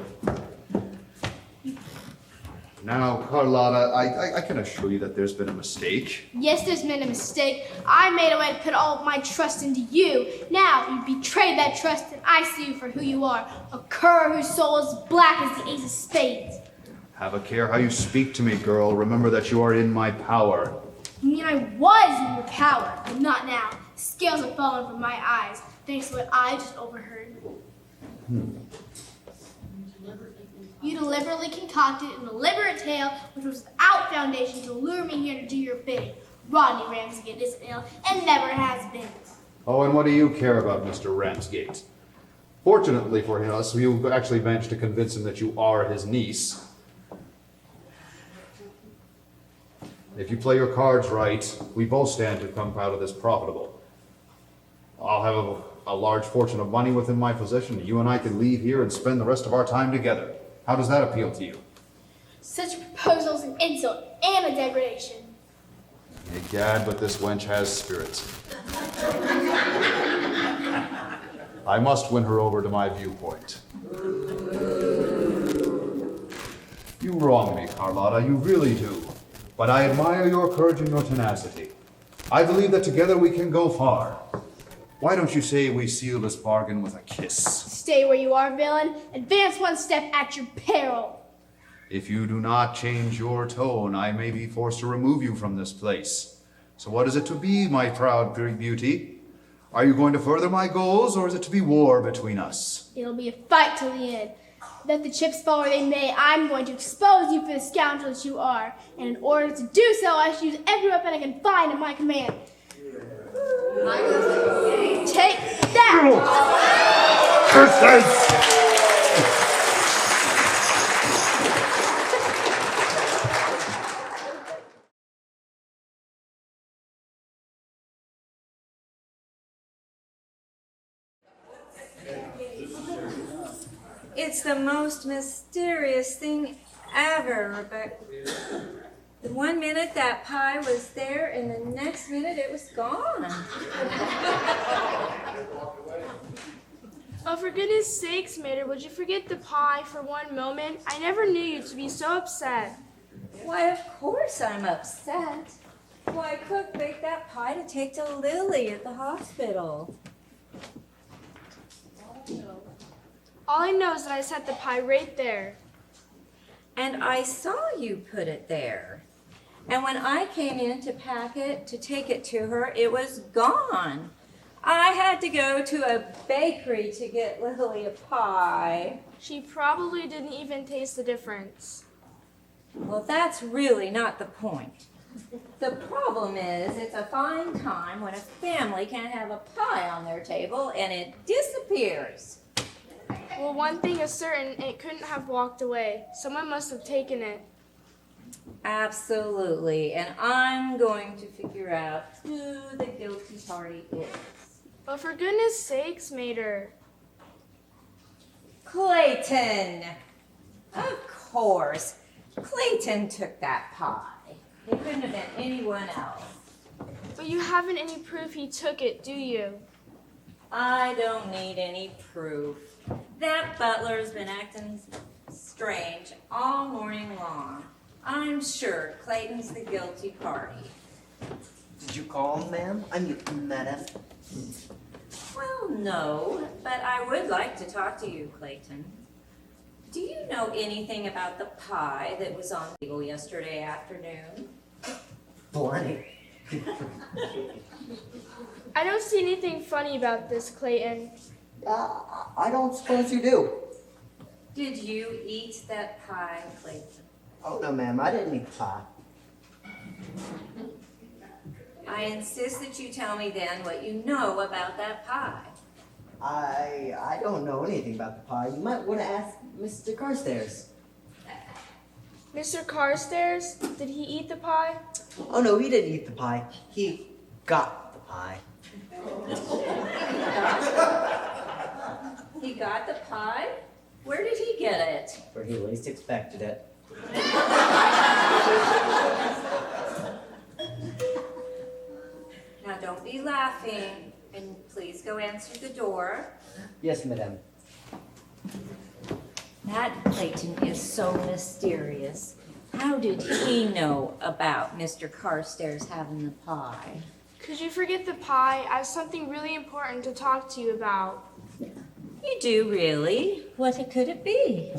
Now, Carlotta, I can assure you that there's been a mistake. Yes, there's been a mistake. I made a way to put all of my trust into you. Now, you betrayed that trust, and I see you for who you are. A cur whose soul is black as the ace of spades. Have a care how you speak to me, girl. Remember that you are in my power. You mean I was in your power, but not now. Scales have fallen from my eyes, thanks to what I just overheard. You deliberately concocted an elaborate tale which was without foundation to lure me here to do your bidding. Rodney Ramsgate isn't ill and never has been. Oh, and what do you care about Mr. Ramsgate? Fortunately for us, you actually managed to convince him that you are his niece. If you play your cards right, we both stand to come out of this profitable. I'll have a large fortune of money within my possession. You and I can leave here and spend the rest of our time together. How does that appeal to you? Such a proposal is an insult and a degradation. Egad, but this wench has spirit. I must win her over to my viewpoint. You wrong me, Carlotta, you really do. But I admire your courage and your tenacity. I believe that together we can go far. Why don't you say we seal this bargain with a kiss? Stay where you are, villain. Advance one step at your peril. If you do not change your tone, I may be forced to remove you from this place. So what is it to be, my proud beauty? Are you going to further my goals, or is it to be war between us? It'll be a fight till the end. Let the chips fall where they may, I'm going to expose you for the scoundrel that you are. And in order to do so, I shall use every weapon I can find at my command. Take that! It's the most mysterious thing ever, Rebecca. The one minute that pie was there, and the next minute it was gone. Oh, for goodness sakes, Mater, would you forget the pie for one moment? I never knew you to be so upset. Why, of course I'm upset. Why, Cook baked that pie to take to Lily at the hospital. All I know is that I set the pie right there. And I saw you put it there. And when I came in to pack it, to take it to her, it was gone. I had to go to a bakery to get Lily a pie. She probably didn't even taste the difference. Well, that's really not the point. The problem is, it's a fine time when a family can't have a pie on their table and it disappears. Well, one thing is certain, it couldn't have walked away. Someone must have taken it. Absolutely, and I'm going to figure out who the guilty party is. But for goodness sakes, Mater. Clayton! Of course. Clayton took that pie. It couldn't have been anyone else. But you haven't any proof he took it, do you? I don't need any proof. That butler's been acting strange all morning long. I'm sure Clayton's the guilty party. Did you call him, ma'am? I mean, madam. Well, no, but I would like to talk to you, Clayton. Do you know anything about the pie that was on the table yesterday afternoon? Blank. I don't see anything funny about this, Clayton. I don't suppose you do. Did you eat that pie, Clayton? Oh, no, ma'am. I didn't eat the pie. I insist that you tell me then what you know about that pie. I don't know anything about the pie. You might want to ask Mr. Carstairs. Mr. Carstairs, did he eat the pie? Oh, no, he didn't eat the pie. He got the pie. He got the pie? Where did he get it? Where he least expected it. Now don't be laughing, and please go answer the door. Yes, madam. That Clayton is so mysterious. How did he know about Mr. Carstairs having the pie? Could you forget the pie? I have something really important to talk to you about. You do, really? What could it be?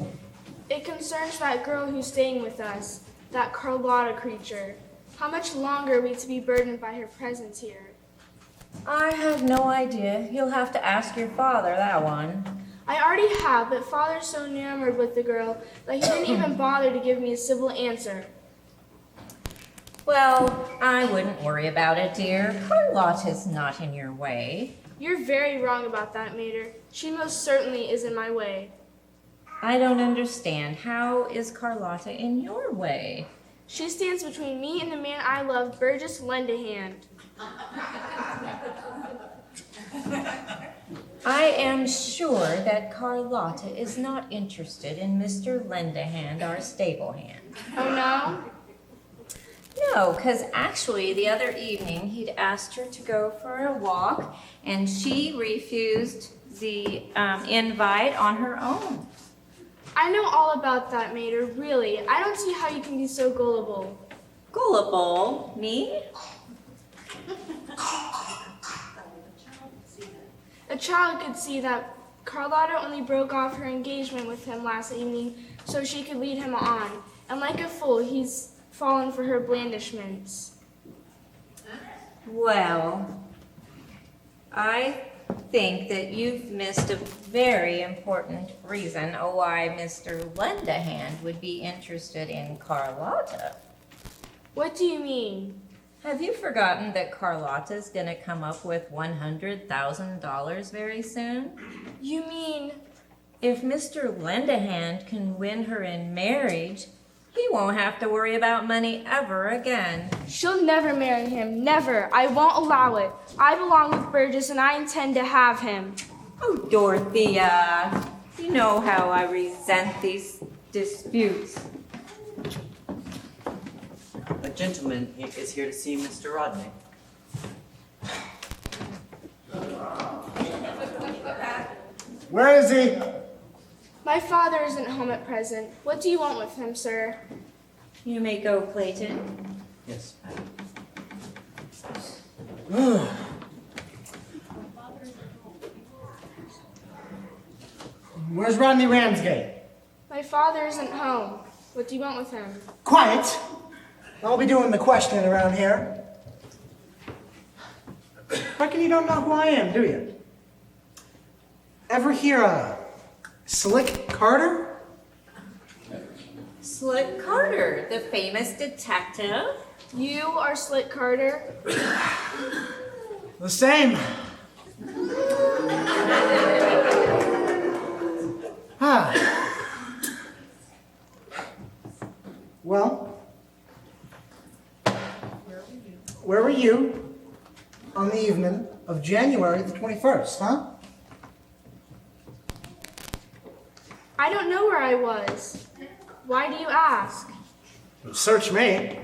It concerns that girl who's staying with us, that Carlotta creature. How much longer are we to be burdened by her presence here? I have no idea. You'll have to ask your father that one. I already have, but Father's so enamored with the girl that he didn't even bother to give me a civil answer. Well, I wouldn't worry about it, dear. Carlotta's not in your way. You're very wrong about that, Mater. She most certainly is in my way. I don't understand. How is Carlotta in your way? She stands between me and the man I love, Burgess Lend-A-Hand. I am sure that Carlotta is not interested in Mr. Lend-A-Hand, our stable hand. Oh, no? No, because actually the other evening he'd asked her to go for a walk, and she refused the invite on her own. I know all about that, Mater, really. I don't see how you can be so gullible. Gullible? Me? A child could see that Carlotta only broke off her engagement with him last evening so she could lead him on. And like a fool, he's fallen for her blandishments. Well, I think that you've missed a very important reason why Mr. Lendahand would be interested in Carlotta. What do you mean? Have you forgotten that Carlotta's gonna come up with $100,000 very soon? You mean If Mr. Lendahand can win her in marriage, he won't have to worry about money ever again. she'll never marry him? Never. I won't allow it. I belong with Burgess and I intend to have him. Oh, Dorothea, you know how I resent these disputes. A gentleman is here to see Mr. Rodney. Where is he? My father isn't home at present. What do you want with him, sir? You may go, Clayton. Yes, madam. Where's Rodney Ramsgate? My father isn't home. What do you want with him? Quiet! I'll be doing the questioning around here. Reckon you don't know who I am, do you? Ever hear of Slick Carter? Slick Carter, the famous detective. You are Slick Carter. The same. Well, where were you on the evening of January the 21st, huh? I don't know where I was. Why do you ask? Search me.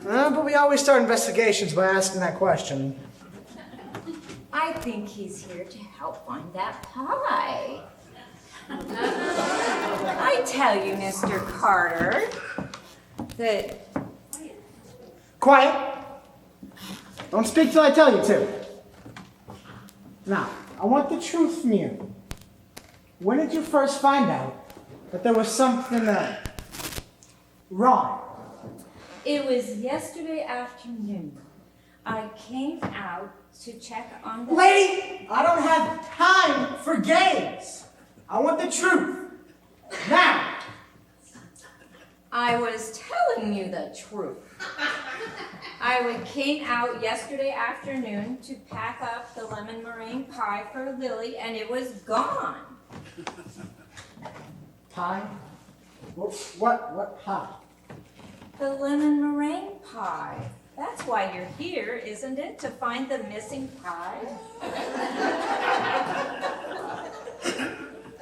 But we always start investigations by asking that question. I think he's here to help find that pie. I tell you, Mr. Carter, that Quiet. Don't speak till I tell you to. Now, I want the truth from you. When did you first find out that there was something wrong? it was yesterday afternoon. I came out to check on the... Lady, I don't have time for games. I want the truth. Now. I was telling you the truth. I came out yesterday afternoon to pack up the lemon meringue pie for Lily, and it was gone. Pie? What pie? The lemon meringue pie. That's why you're here, isn't it? To find the missing pie?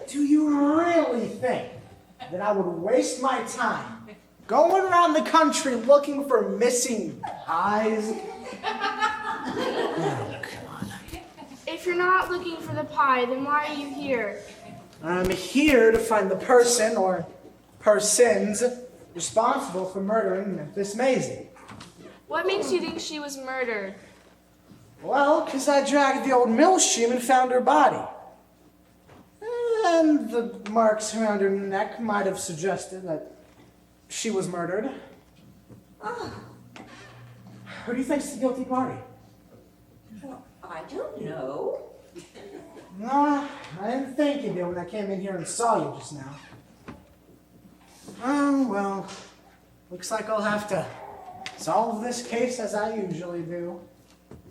Do you really think that I would waste my time going around the country looking for missing pies? Oh, come on. If you're not looking for the pie, then why are you here? I'm here to find the person or persons responsible for murdering Memphis Maisie. What makes you think she was murdered? Well, 'cause I dragged the old mill stream and found her body. And the marks around her neck might have suggested that she was murdered. Who do you think's the guilty party? Well, I don't know. No, I didn't think you did when I came in here and saw you just now. Oh, well, looks like I'll have to solve this case as I usually do.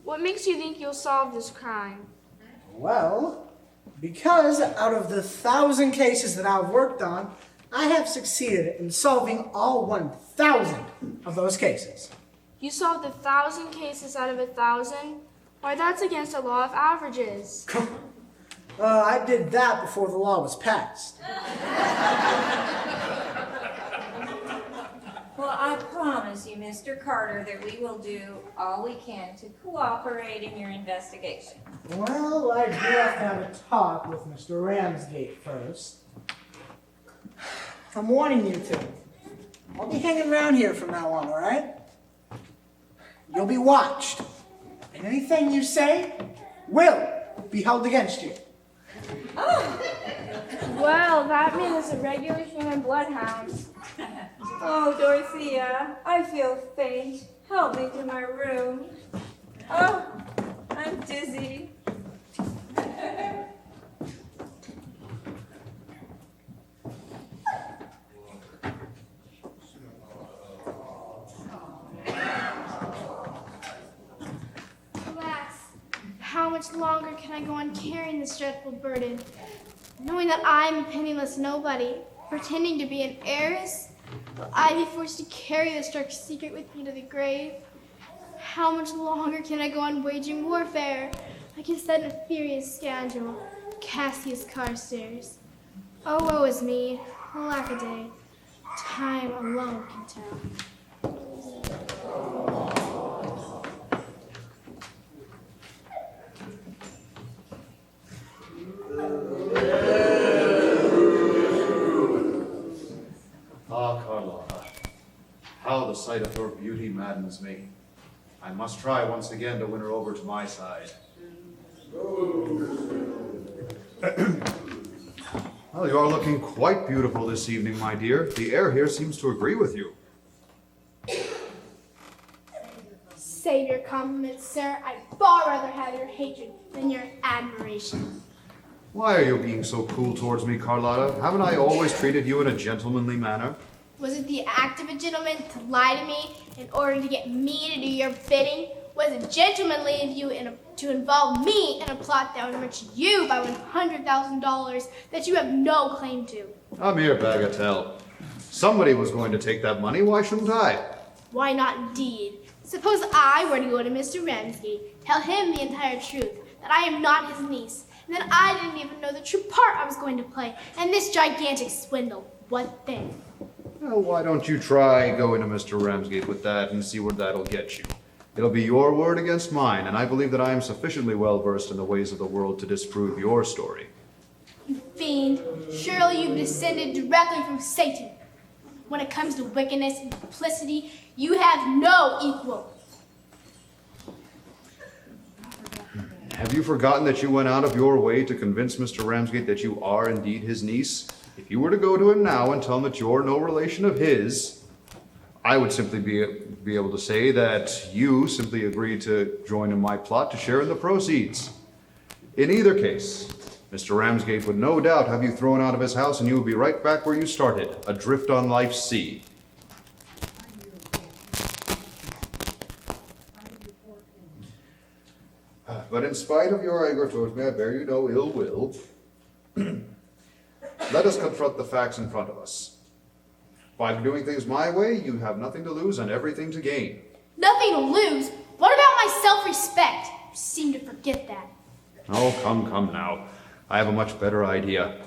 What makes you think you'll solve this crime? Well, because out of the 1,000 cases that I've worked on, I have succeeded in solving all 1,000 of those cases. You solved 1,000 cases out of 1,000? Why, that's against the law of averages. I did that before the law was passed. Well, I promise you, Mr. Carter, that we will do all we can to cooperate in your investigation. Well, I do have to have a talk with Mr. Ramsgate first. I'm warning you two. I'll be hanging around here from now on, all right? You'll be watched. And anything you say will be held against you. Well, that man is a regular human bloodhound. Oh, Dorothea, I feel faint. Help me to my room. Oh, I'm dizzy. much longer can I go on carrying this dreadful burden? Knowing that I'm a penniless nobody, pretending to be an heiress, will I be forced to carry this dark secret with me to the grave? How much longer can I go on waging warfare against that nefarious scoundrel, Cassius Carstairs? Oh, woe is me, alack a day. Time alone can tell. Ah, Carlotta, how the sight of her beauty maddens me. I must try once again to win her over to my side. Well, you are looking quite beautiful this evening, my dear. The air here seems to agree with you. Save your compliments, sir. I'd far rather have your hatred than your admiration. Why are you being so cool towards me, Carlotta? Haven't I always treated you in a gentlemanly manner? Was it the act of a gentleman to lie to me in order to get me to do your bidding? Was it gentlemanly of you to involve me in a plot that would enrich you by $100,000 that you have no claim to? A mere bagatelle. Somebody was going to take that money, why shouldn't I? Why not indeed? Suppose I were to go to Mr. Ramsgate, tell him the entire truth, that I am not his niece, and that I didn't even know the true part I was going to play in this gigantic swindle. What then? Well, why don't you try going to Mr. Ramsgate with that and see where that'll get you? It'll be your word against mine, and I believe that I am sufficiently well versed in the ways of the world to disprove your story. You fiend, surely you've descended directly from Satan. When it comes to wickedness and duplicity, you have no equal. Have you forgotten that you went out of your way to convince Mr. Ramsgate that you are indeed his niece? If you were to go to him now and tell him that you're no relation of his, I would simply be able to say that you simply agreed to join in my plot to share in the proceeds. In either case, Mr. Ramsgate would no doubt have you thrown out of his house and you would be right back where you started, adrift on life's sea. But in spite of your anger towards me, I bear you no ill will. Let us confront the facts in front of us. By doing things my way, you have nothing to lose and everything to gain. Nothing to lose? What about my self-respect? You seem to forget that. Oh, come now. I have a much better idea.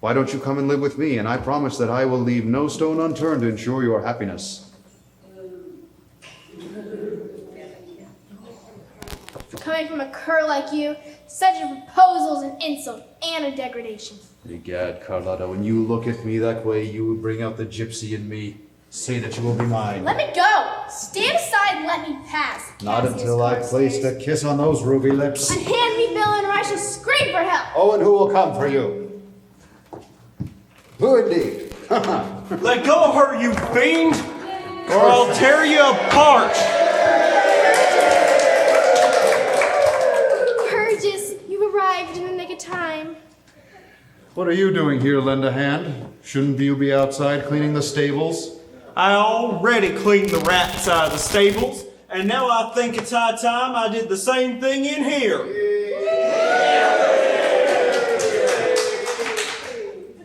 Why don't you come and live with me, and I promise that I will leave no stone unturned to ensure your happiness. Coming from a cur like you, such a proposal is an insult and a degradation. Egad, Carlotta, when you look at me that way, you bring out the gypsy in me. Say that you will be mine. Let me go! Stand aside and let me pass. Not Cassius until I Carstairs. placed a kiss on those ruby lips. And hand me villain, or I shall scream for help. Oh, and who will come for you? Who indeed? Let go of her, you fiend, or I'll tear you apart. Purges, you've arrived in the nick of time. What are you doing here, lend a hand? Shouldn't you be outside cleaning the stables? I already cleaned the rats out of the stables, and now I think it's high time I did the same thing in here.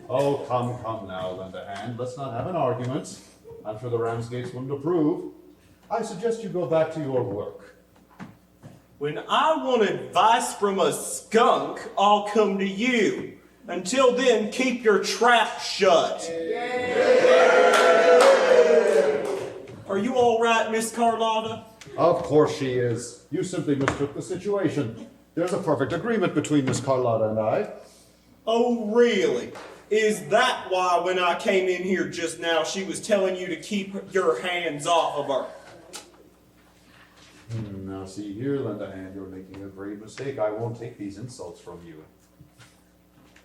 Oh, come now, lend a hand. Let's not have an argument. I'm sure the Ramsgates wouldn't approve. I suggest you go back to your work. When I want advice from a skunk, I'll come to you. Until then, keep your trap shut. Are you all right, Miss Carlotta? Of course she is. You simply mistook the situation. There's a perfect agreement between Miss Carlotta and I. Oh, really? Is that why when I came in here just now, she was telling you to keep your hands off of her? Now see here, lend a hand, you're making a grave mistake. I won't take these insults from you.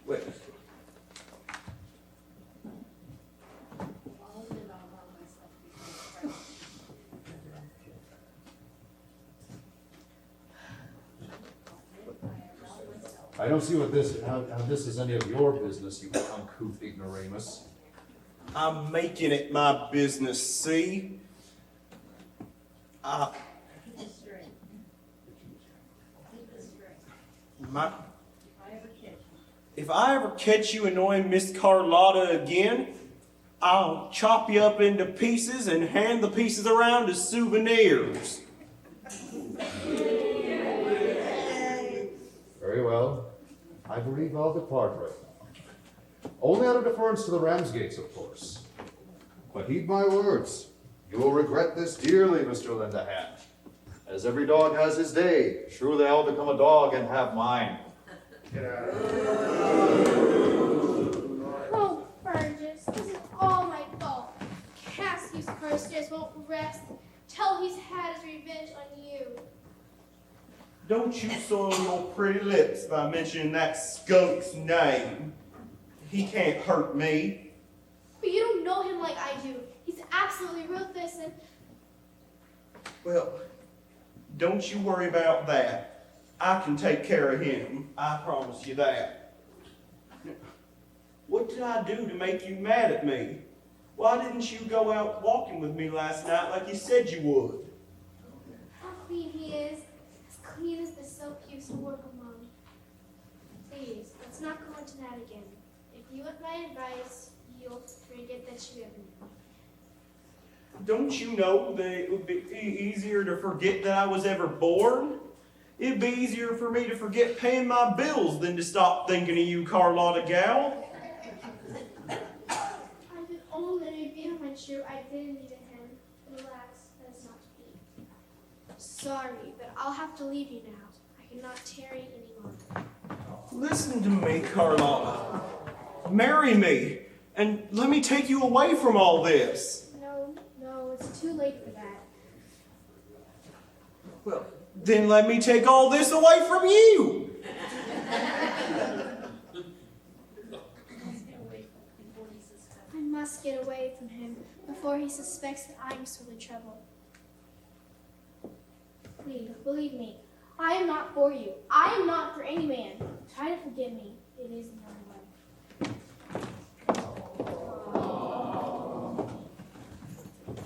Wait. I don't see how this is any of your business, you uncouth ignoramus. I'm making it my business, see? If I ever catch you annoying Miss Carlotta again, I'll chop you up into pieces and hand the pieces around as souvenirs. Very well. I believe I'll depart right now. Only out of deference to the Ramsgates, of course. But heed my words. You will regret this dearly, Mr. Lindahan. As every dog has his day, surely I'll become a dog and have mine. Oh, Burgess, this is all my fault. Cassius Carstairs won't rest till he's had his revenge on you. Don't you soil your pretty lips by mentioning that skunk's name. He can't hurt me. But you don't know him like I do. He's absolutely ruthless and... Well, don't you worry about that. I can take care of him. I promise you that. What did I do to make you mad at me? Why didn't you go out walking with me last night like you said you would? How clean he is. As clean as the soap you used to work among. Please, let's not go into that again. If you want my advice, you'll forget that you ever knew. Don't you know that it would be easier to forget that I was ever born? It'd be easier for me to forget paying my bills than to stop thinking of you, Carlotta gal. I could only reveal my true identity to him. Relax, that is not to be. Sorry, but I'll have to leave you now. I cannot tarry any longer. Listen to me, Carlotta. Marry me, and let me take you away from all this. No, it's too late for that. Well, then let me take all this away from you. I must get away from him before he suspects that I'm still in trouble. Please, believe me, I am not for you. I am not for any man. Try to forgive me. It is the only way.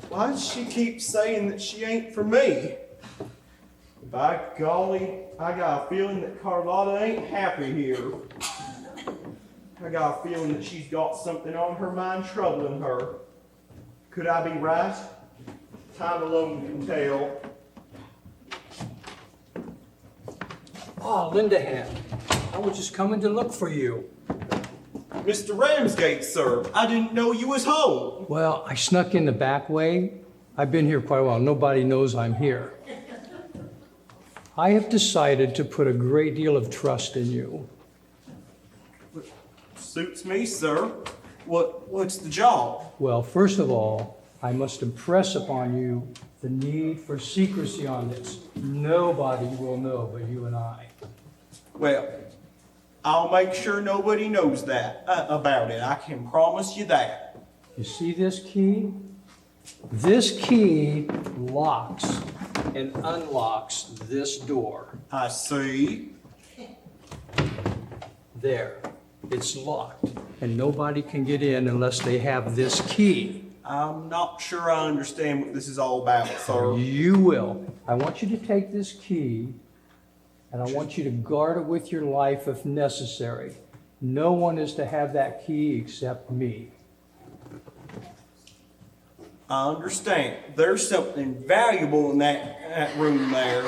Why does she keep saying that she ain't for me? By golly, I got a feeling that Carlotta ain't happy here. I got a feeling that she's got something on her mind troubling her. Could I be right? Time alone can tell. Oh, Lindahan, I was just coming to look for you. Mr. Ramsgate, sir, I didn't know you was home. Well, I snuck in the back way. I've been here quite a while. Nobody knows I'm here. I have decided to put a great deal of trust in you. Suits me, sir. What's the job? Well, first of all, I must impress upon you the need for secrecy on this. Nobody will know but you and I. Well, I'll make sure nobody knows that about it. I can promise you that. You see this key? This key locks and unlocks this door. I see. There. It's locked, and nobody can get in unless they have this key. I'm not sure I understand what this is all about, sir. You will. I want you to take this key, and I want you to guard it with your life if necessary. No one is to have that key except me. I understand. There's something valuable in that room there,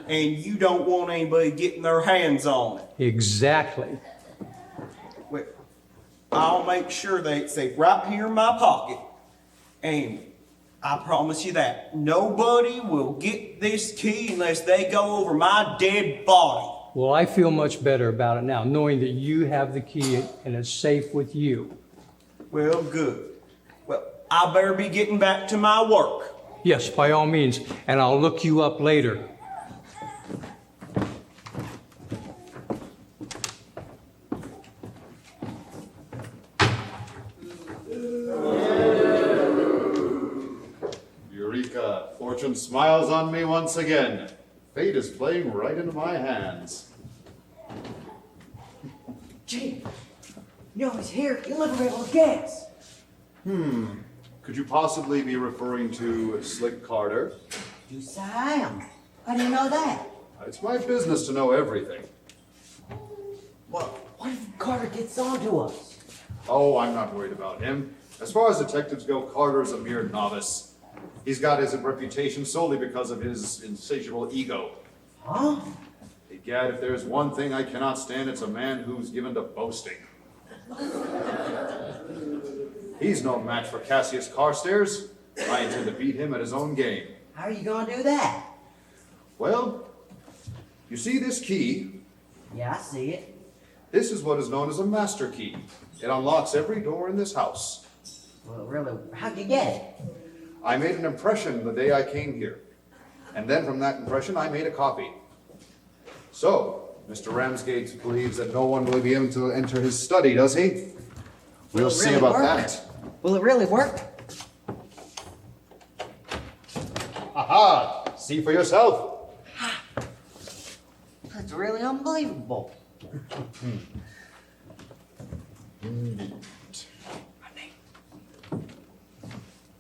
and you don't want anybody getting their hands on it. Exactly. Well, I'll make sure that it's safe right here in my pocket. And I promise you that nobody will get this key unless they go over my dead body. Well, I feel much better about it now, knowing that you have the key and it's safe with you. Well, good. Well, I better be getting back to my work. Yes, by all means, and I'll look you up later. Eureka! Fortune smiles on me once again. Fate is playing right into my hands. Gee, you know he's here. You'll never be able to guess. Could you possibly be referring to Slick Carter? Yes, I am. How do you know that? It's my business to know everything. Well, what if Carter gets onto us? Oh, I'm not worried about him. As far as detectives go, Carter's a mere novice. He's got his reputation solely because of his insatiable ego. Huh? Egad, if there's one thing I cannot stand, it's a man who's given to boasting. He's no match for Cassius Carstairs. I intend to beat him at his own game. How are you gonna do that? Well, you see this key? Yeah, I see it. This is what is known as a master key. It unlocks every door in this house. Well, really, how'd you get it? I made an impression the day I came here. And then from that impression, I made a copy. So, Mr. Ramsgate believes that no one will be able to enter his study, does he? We'll Will it see really about work? that. Will it really work? Aha! See for yourself. That's really unbelievable.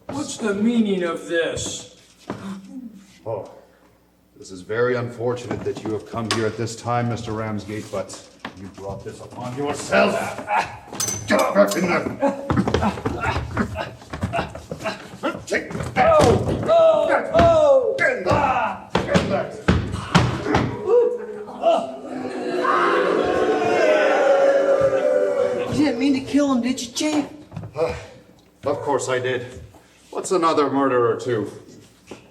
What's the meaning of this? Oh, this is very unfortunate that you have come here at this time, Mr. Ramsgate, but you brought this upon yourself. Get back in there. Take that. Oh! Get that. Get that. You didn't mean to kill him, did you, Chief? Of course I did. What's another murder or two?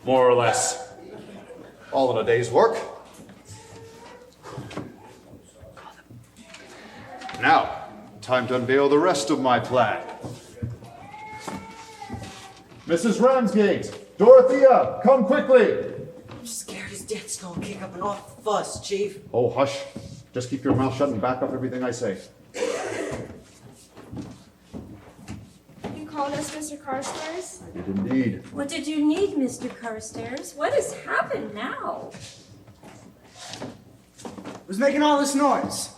More or less. All in a day's work. Now, time to unveil the rest of my plan. Mrs. Ramsgate! Dorothea! Come quickly! I'm scared his dad's gonna kick up an awful fuss, Chief. Oh, hush. Just keep your mouth shut and back up everything I say. You called us Mr. Carstairs? I did indeed. What did you need, Mr. Carstairs? What has happened now? Who's making all this noise?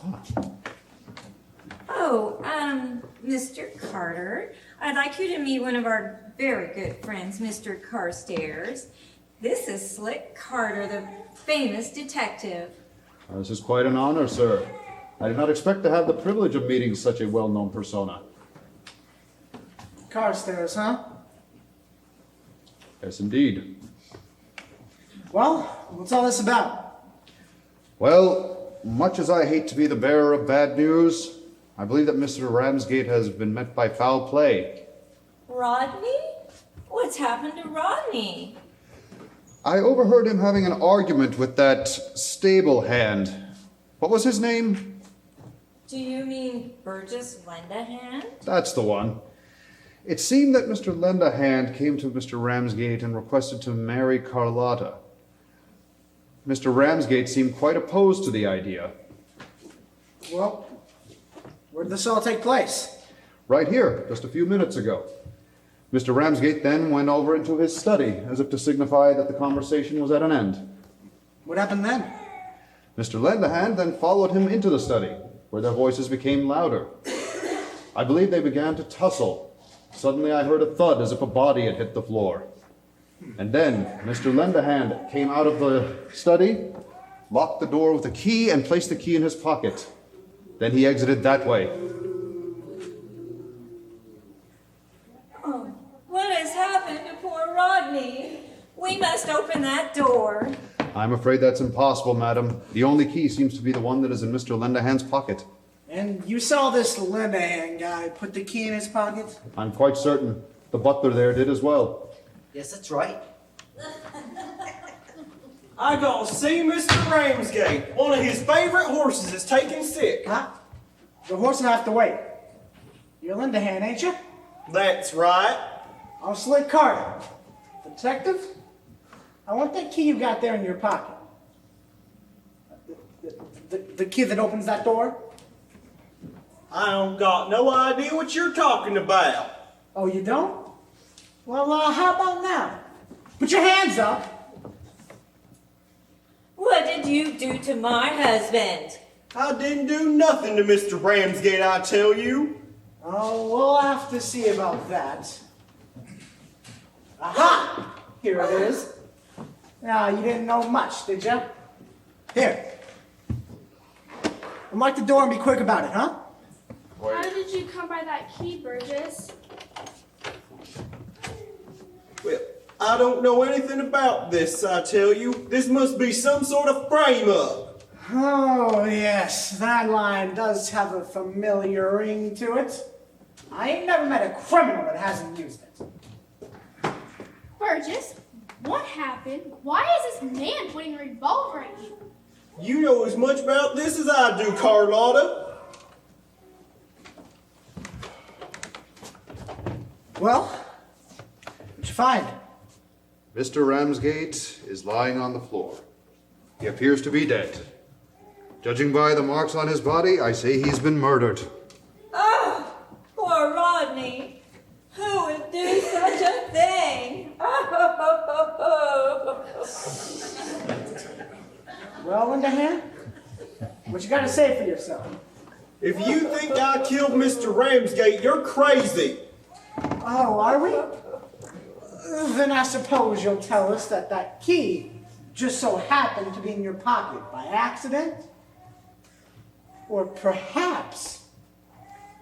Oh, Mr. Carter, I'd like you to meet one of our very good friends, Mr. Carstairs. This is Slick Carter, the famous detective. This is quite an honor, sir. I did not expect to have the privilege of meeting such a well-known persona. Carstairs, huh? Yes, indeed. Well, what's all this about? Well, much as I hate to be the bearer of bad news, I believe that Mr. Ramsgate has been met by foul play. Rodney? What's happened to Rodney? I overheard him having an argument with that stable hand. What was his name? Do you mean Burgess Lendahand? That's the one. It seemed that Mr. Lendahand came to Mr. Ramsgate and requested to marry Carlotta. Mr. Ramsgate seemed quite opposed to the idea. Well, where did this all take place? Right here, just a few minutes ago. Mr. Ramsgate then went over into his study, as if to signify that the conversation was at an end. What happened then? Mr. Lendahand then followed him into the study, where their voices became louder. I believe they began to tussle. Suddenly I heard a thud as if a body had hit the floor. And then Mr. Lendahand came out of the study, locked the door with a key, and placed the key in his pocket. Then he exited that way. Oh, what has happened to poor Rodney? We must open that door. I'm afraid that's impossible, madam. The only key seems to be the one that is in Mr. Lendahand's pocket. And you saw this Lindahan guy put the key in his pocket? I'm quite certain the butler there did as well. Yes, that's right. I gonna see Mr. Ramsgate. One of his favorite horses is taken sick. Huh? The horse will have to wait. You're Lindahan, ain't you? That's right. I'm Slick Carter. Detective? I want that key you got there in your pocket. The key that opens that door? I don't got no idea what you're talking about. Oh, you don't? Well, how about now? Put your hands up. What did you do to my husband? I didn't do nothing to Mr. Ramsgate, I tell you. Oh, we'll have to see about that. Aha! Here it is. Now, you didn't know much, did you? Here. Unlock the door and be quick about it, huh? How did you come by that key, Burgess? Well, I don't know anything about this, I tell you. This must be some sort of frame-up. Oh, yes, that line does have a familiar ring to it. I ain't never met a criminal that hasn't used it. Burgess, what happened? Why is this man pointing a revolver at you? You know as much about this as I do, Carlotta. Well, what'd you find? Mr. Ramsgate is lying on the floor. He appears to be dead. Judging by the marks on his body, I say he's been murdered. Oh, poor Rodney. Who would do such a thing? Well, Lindahan, what you got to say for yourself? If you think I killed Mr. Ramsgate, you're crazy. Oh, are we? Then I suppose you'll tell us that that key just so happened to be in your pocket by accident? Or perhaps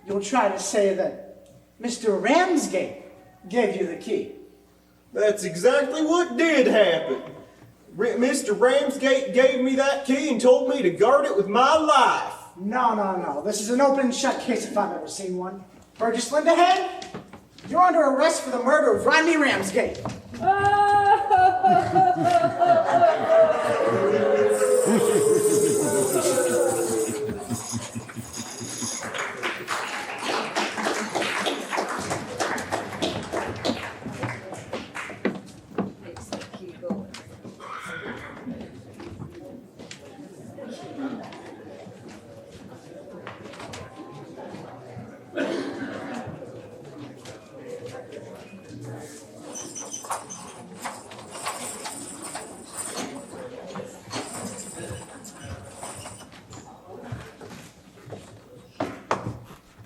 you'll try to say that Mr. Ramsgate gave you the key. That's exactly what did happen. Mr. Ramsgate gave me that key and told me to guard it with my life. No. This is an open and shut case if I've ever seen one. Burgess Lindahan, you're under arrest for the murder of Rodney Ramsgate.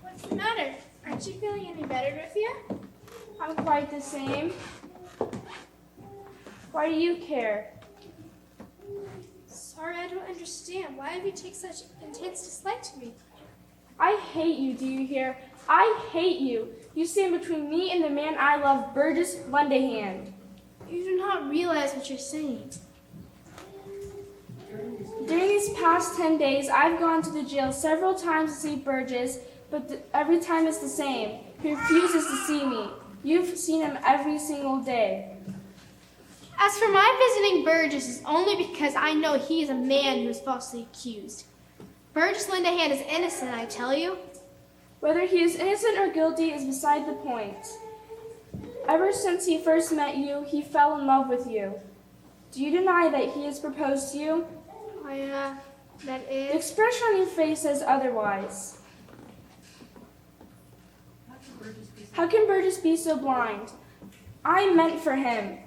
What's the matter? Aren't you feeling any better, Dorothea? I'm quite the same. Why do you care? Sorry, I don't understand. Why have you taken such intense dislike to me? I hate you, do you hear? I hate you. You stand between me and the man I love, Burgess Lindahan. You do not realize what you're saying. During these past 10 days, I've gone to the jail several times to see Burgess, but every time it's the same. He refuses to see me. You've seen him every single day. As for my visiting Burgess, is only because I know he is a man who is falsely accused. Burgess Lindahan is innocent, I tell you. Whether he is innocent or guilty is beside the point. Ever since he first met you, he fell in love with you. Do you deny that he has proposed to you? That The is... expression on your face says otherwise. How can Burgess be so blind? I meant for him.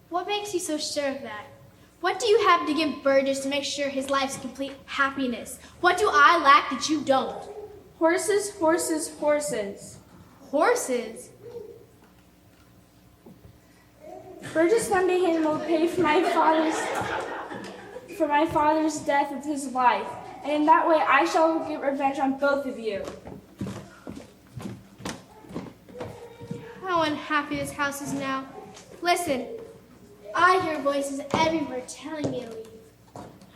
What makes you so sure of that? What do you have to give Burgess to make sure his life's complete happiness? What do I lack that you don't? Horses, horses, horses. Horses? Burgess Lindahan will pay for my father's death with his life, and in that way I shall get revenge on both of you. How unhappy this house is now. Listen, I hear voices everywhere telling me to leave.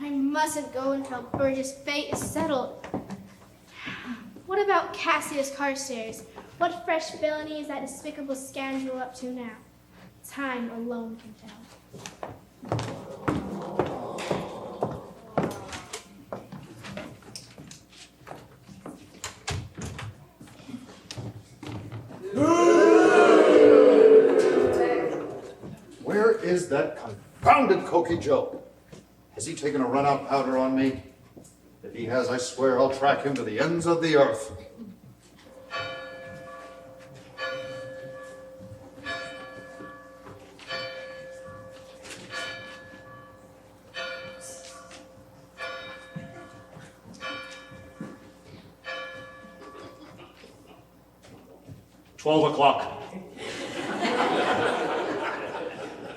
I mustn't go until Burgess' fate is settled. What about Cassius Carstairs? What fresh villainy is that despicable scoundrel up to now? Time alone can tell. Where is that confounded Cokie Joe? Has he taken a run-out powder on me? If he has, I swear I'll track him to the ends of the earth. $12.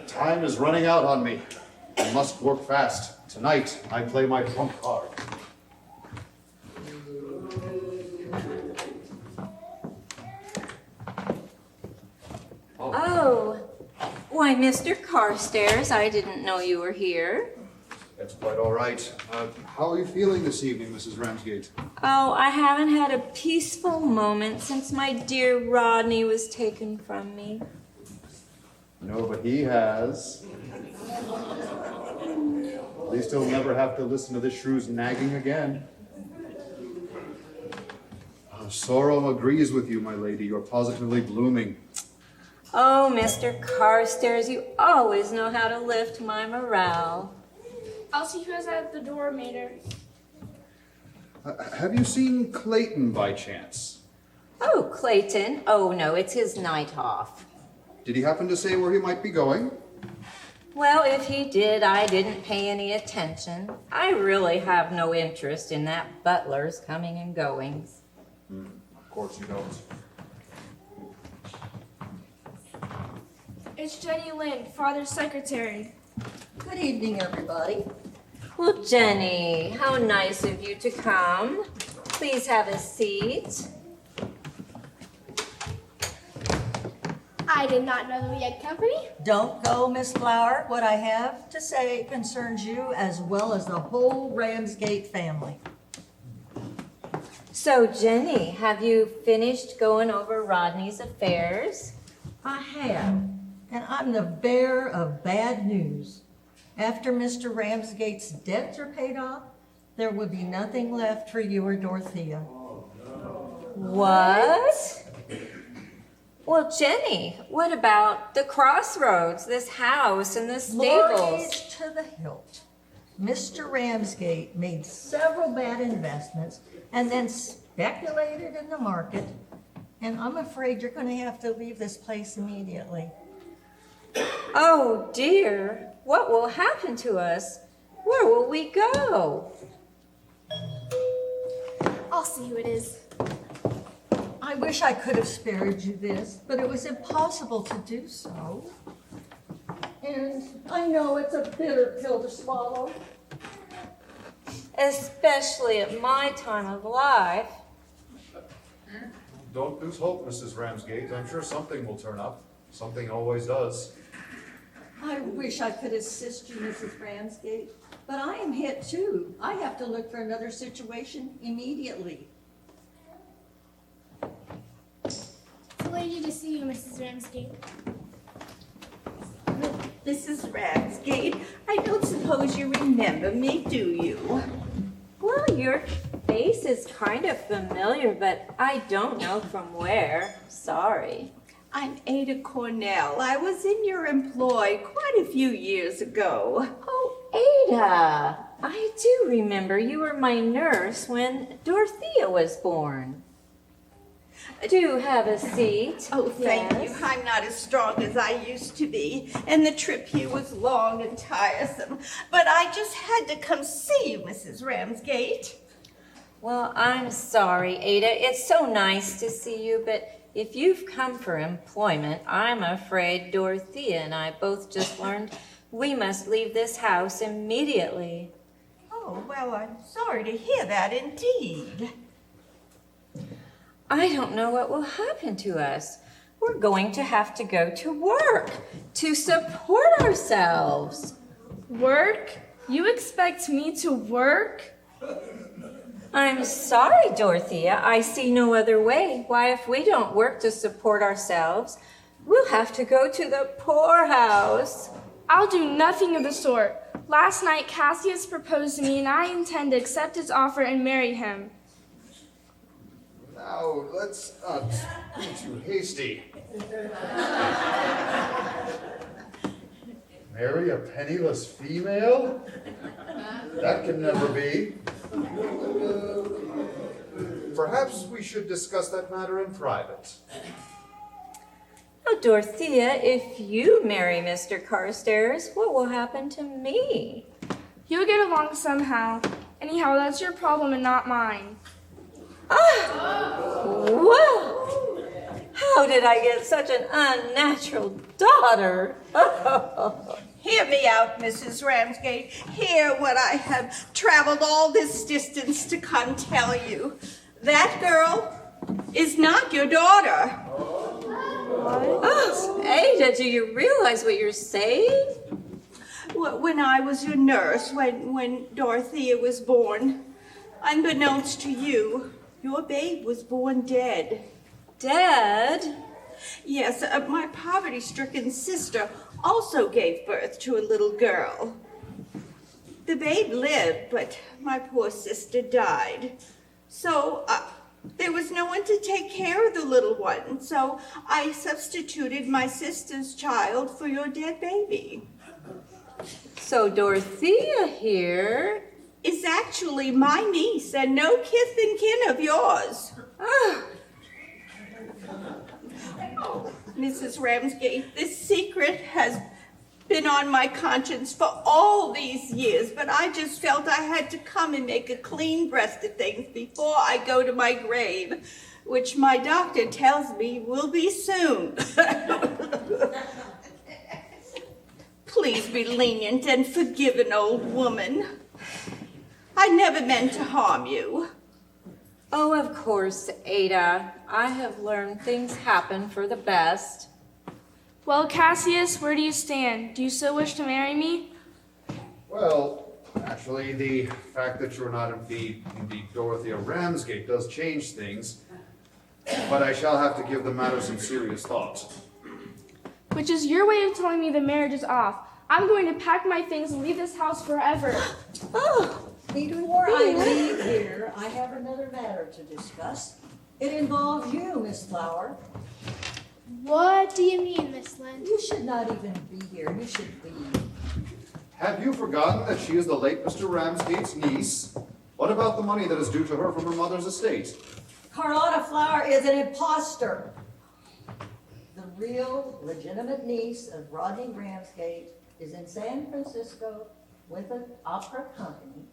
Time is running out on me. I must work fast. Tonight, I play my trump card. Oh, why, Mr. Carstairs, I didn't know you were here. That's quite all right. How are you feeling this evening, Mrs. Ramsgate? Oh, I haven't had a peaceful moment since my dear Rodney was taken from me. No, but he has. At least he'll never have to listen to this shrew's nagging again. Sorrow agrees with you, my lady. You're positively blooming. Oh, Mr. Carstairs, you always know how to lift my morale. I'll see who's at the door, Mater. Have you seen Clayton by chance? Oh, Clayton. Oh, no, it's his night off. Did he happen to say where he might be going? Well, if he did, I didn't pay any attention. I really have no interest in that butler's coming and goings. Of course you don't. It's Jenny Lind, Father's secretary. Good evening, everybody. Well, Jenny, how nice of you to come. Please have a seat. I did not know that we had company. Don't go, Miss Flower. What I have to say concerns you as well as the whole Ramsgate family. So, Jenny, have you finished going over Rodney's affairs? I have, and I'm the bearer of bad news. After Mr. Ramsgate's debts are paid off, there will be nothing left for you or Dorothea. What? Well, Jenny, what about the crossroads, this house and the stables? Glories to the hilt. Mr. Ramsgate made several bad investments and then speculated in the market, and I'm afraid you're going to have to leave this place immediately. Oh, dear. What will happen to us? Where will we go? I'll see who it is. I wish I could have spared you this, but it was impossible to do so. And I know it's a bitter pill to swallow. Especially at my time of life. Don't lose hope, Mrs. Ramsgate. I'm sure something will turn up. Something always does. I wish I could assist you, Mrs. Ramsgate, but I am hit too. I have to look for another situation immediately. Delighted to see you, Mrs. Ramsgate. Mrs. Ramsgate, I don't suppose you remember me, do you? Well, your face is kind of familiar, but I don't know from where. Sorry. I'm Ada Cornell. I was in your employ quite a few years ago. Oh, Ada. I do remember you were my nurse when Dorothea was born. Do have a seat. Oh, thank Yes. you. I'm not as strong as I used to be, and the trip here was long and tiresome. But I just had to come see you, Mrs. Ramsgate. Well, I'm sorry, Ada. It's so nice to see you, but if you've come for employment, I'm afraid Dorothea and I both just learned we must leave this house immediately. Oh, well, I'm sorry to hear that indeed. I don't know what will happen to us. We're going to have to go to work to support ourselves. Work? You expect me to work? I'm sorry, Dorothea. I see no other way. Why, if we don't work to support ourselves, we'll have to go to the poorhouse. I'll do nothing of the sort. Last night, Cassius proposed to me, and I intend to accept his offer and marry him. Now, let's not be too hasty. Marry a penniless female? That can never be. Perhaps we should discuss that matter in private. Oh, Dorothea, if you marry Mr. Carstairs, what will happen to me? You'll get along somehow. Anyhow, that's your problem and not mine. Whoa! How did I get such an unnatural daughter? Hear me out, Mrs. Ramsgate. Hear what I have traveled all this distance to come tell you. That girl is not your daughter. Oh, Ada, do you realize what you're saying? When I was your nurse, when Dorothea was born, unbeknownst to you, your babe was born dead. Dead? Yes, my poverty-stricken sister also gave birth to a little girl. The babe lived, but my poor sister died. So there was no one to take care of the little one, so I substituted my sister's child for your dead baby. So Dorothea here is actually my niece and no kith and kin of yours. Oh, Mrs. Ramsgate, this secret has been on my conscience for all these years, but I just felt I had to come and make a clean breast of things before I go to my grave, which my doctor tells me will be soon. Please be lenient and forgive an old woman. I never meant to harm you. Oh, of course, Ada. I have learned things happen for the best. Well, Cassius, where do you stand? Do you still wish to marry me? Well, actually, the fact that you're not indeed Dorothea Ramsgate does change things, but I shall have to give the matter some serious thought. Which is your way of telling me the marriage is off. I'm going to pack my things and leave this house forever. Oh, before I leave here, I have another matter to discuss. It involves you, Miss Flower. What do you mean, Miss Lind? You should not even be here. You should leave. Have you forgotten that she is the late Mr. Ramsgate's niece? What about the money that is due to her from her mother's estate? Carlotta Flower is an imposter. The real, legitimate niece of Rodney Ramsgate is in San Francisco with an opera company,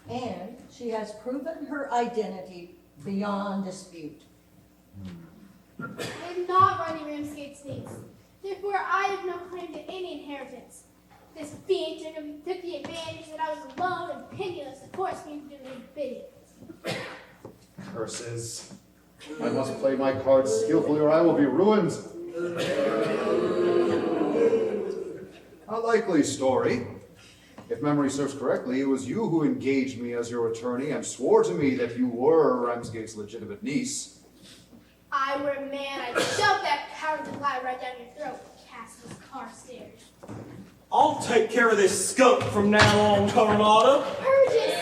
and she has proven her identity beyond dispute. I'm not Rodney Ramsgate's niece. Therefore, I have no claim to any inheritance. This fiend took the advantage that I was alone and penniless and forced me to do his bidding. Curses. I must play my cards skillfully or I will be ruined. A likely story. If memory serves correctly, it was you who engaged me as your attorney and swore to me that you were Ramsgate's legitimate niece. I were a man, I'd shove that cowardly lie right down your throat, Cassius Carstairs. I'll take care of this skunk from now on, Carlotta. Purges!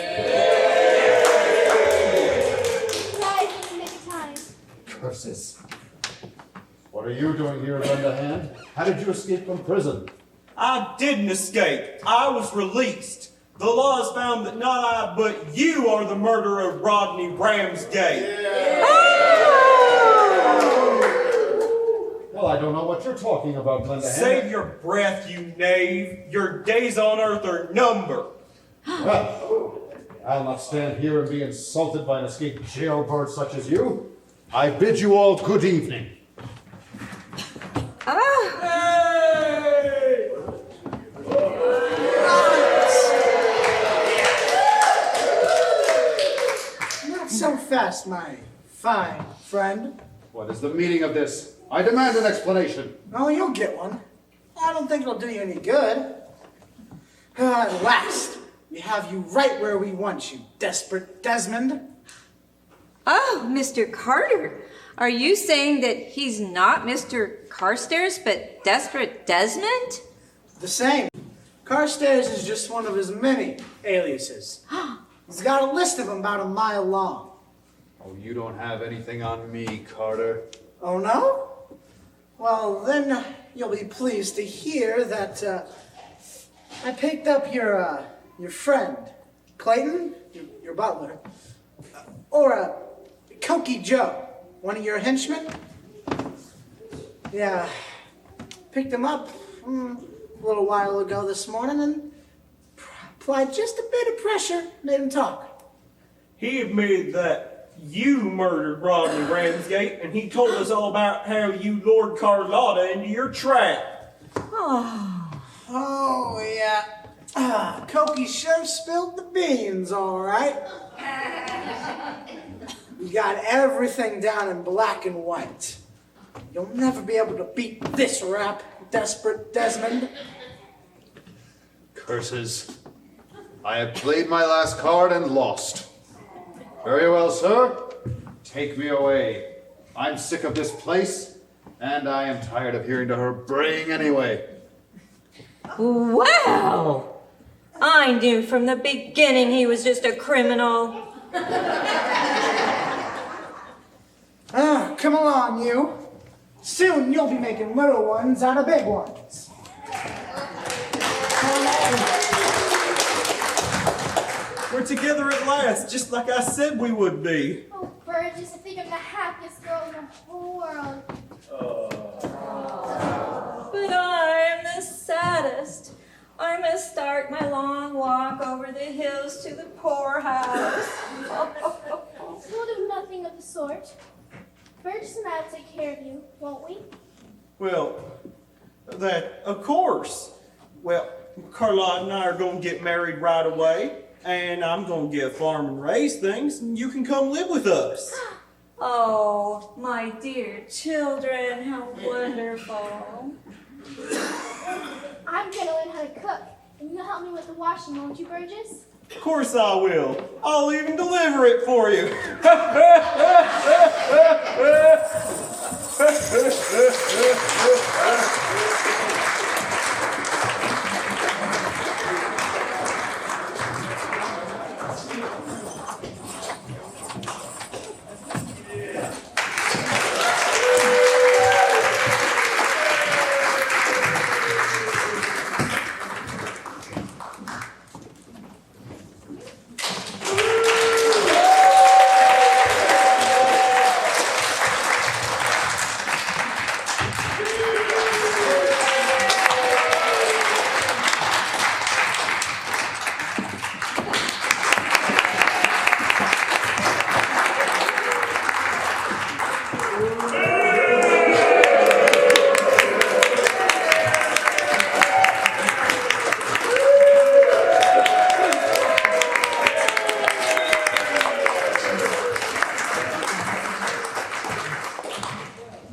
Right in the nick of time. Curses. What are you doing here, Brenda Hand? How did you escape from prison? I didn't escape. I was released. The law has found that not I, but you are the murderer of Rodney Ramsgate. Well, I don't know what you're talking about, Brenda Hand. Save your breath, you knave. Your days on earth are numbered. Well, I'll not stand here and be insulted by an escaped jailbird such as you. I bid you all good evening. Hey! Not so fast, my fine friend. What is the meaning of this? I demand an explanation. Oh, you'll get one. I don't think it'll do you any good. At last, we have you right where we want you, desperate Desmond. Oh, Mr. Carter, are you saying that he's not Mr. Carstairs, but Desperate Desmond? The same. Carstairs is just one of his many aliases. He's got a list of them about a mile long. Oh, you don't have anything on me, Carter. Oh, no? Well, then you'll be pleased to hear that I picked up your friend, Clayton, your butler, or Cokie Joe, one of your henchmen. Yeah, picked him up a little while ago this morning and applied just a bit of pressure, made him talk. He admitted that you murdered Rodney Ramsgate, and he told us all about how you lured Carlotta into your trap. Oh, you sure spilled the beans, all right. You got everything down in black and white. You'll never be able to beat this rap, Desperate Desmond. Curses. I have played my last card and lost. Very well, sir. Take me away. I'm sick of this place, and I am tired of hearing to her braying anyway. Well, I knew from the beginning he was just a criminal. Come along, you. Soon you'll be making little ones out of big ones. We're together at last, just like I said we would be. Oh, Burgess, I think I'm the happiest girl in the whole world. But I'm the saddest. I must start my long walk over the hills to the poorhouse. We'll do nothing of the sort. Burgess and I will take care of you, won't we? Well, that, of course. Well, Carlotta and I are going to get married right away, and I'm going to get a farm and raise things, and you can come live with us. Oh, my dear children, how wonderful. I'm going to learn how to cook, and you'll help me with the washing, won't you, Burgess? Of course I will. I'll even deliver it for you.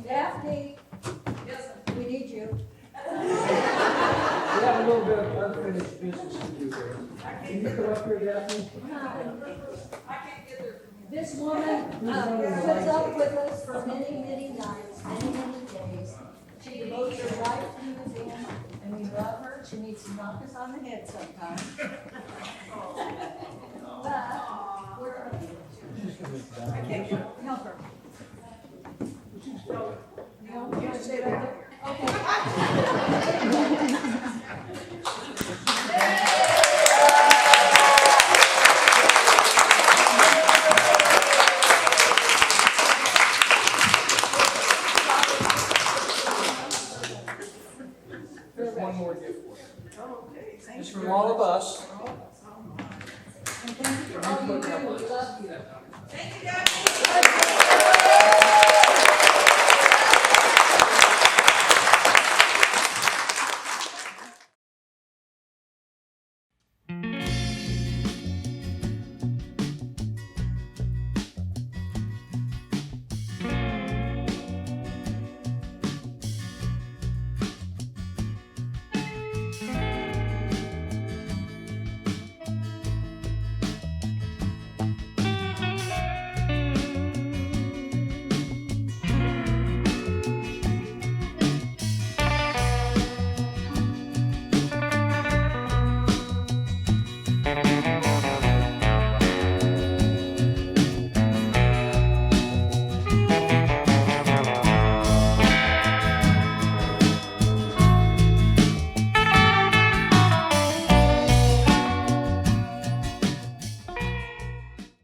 Daphne, we need you. We have a little bit of unfinished business to do here. Can you come up here, Daphne? This woman puts up with us for many, many nights, many, many days. She devotes her life to the museum, and we love her. She needs to knock us on the head sometimes. But, where are you? I can't help her. No, you want to stay right there? Here's one more gift for you. It's from all of us. And thank you for all you do. We love you. Thank you, guys.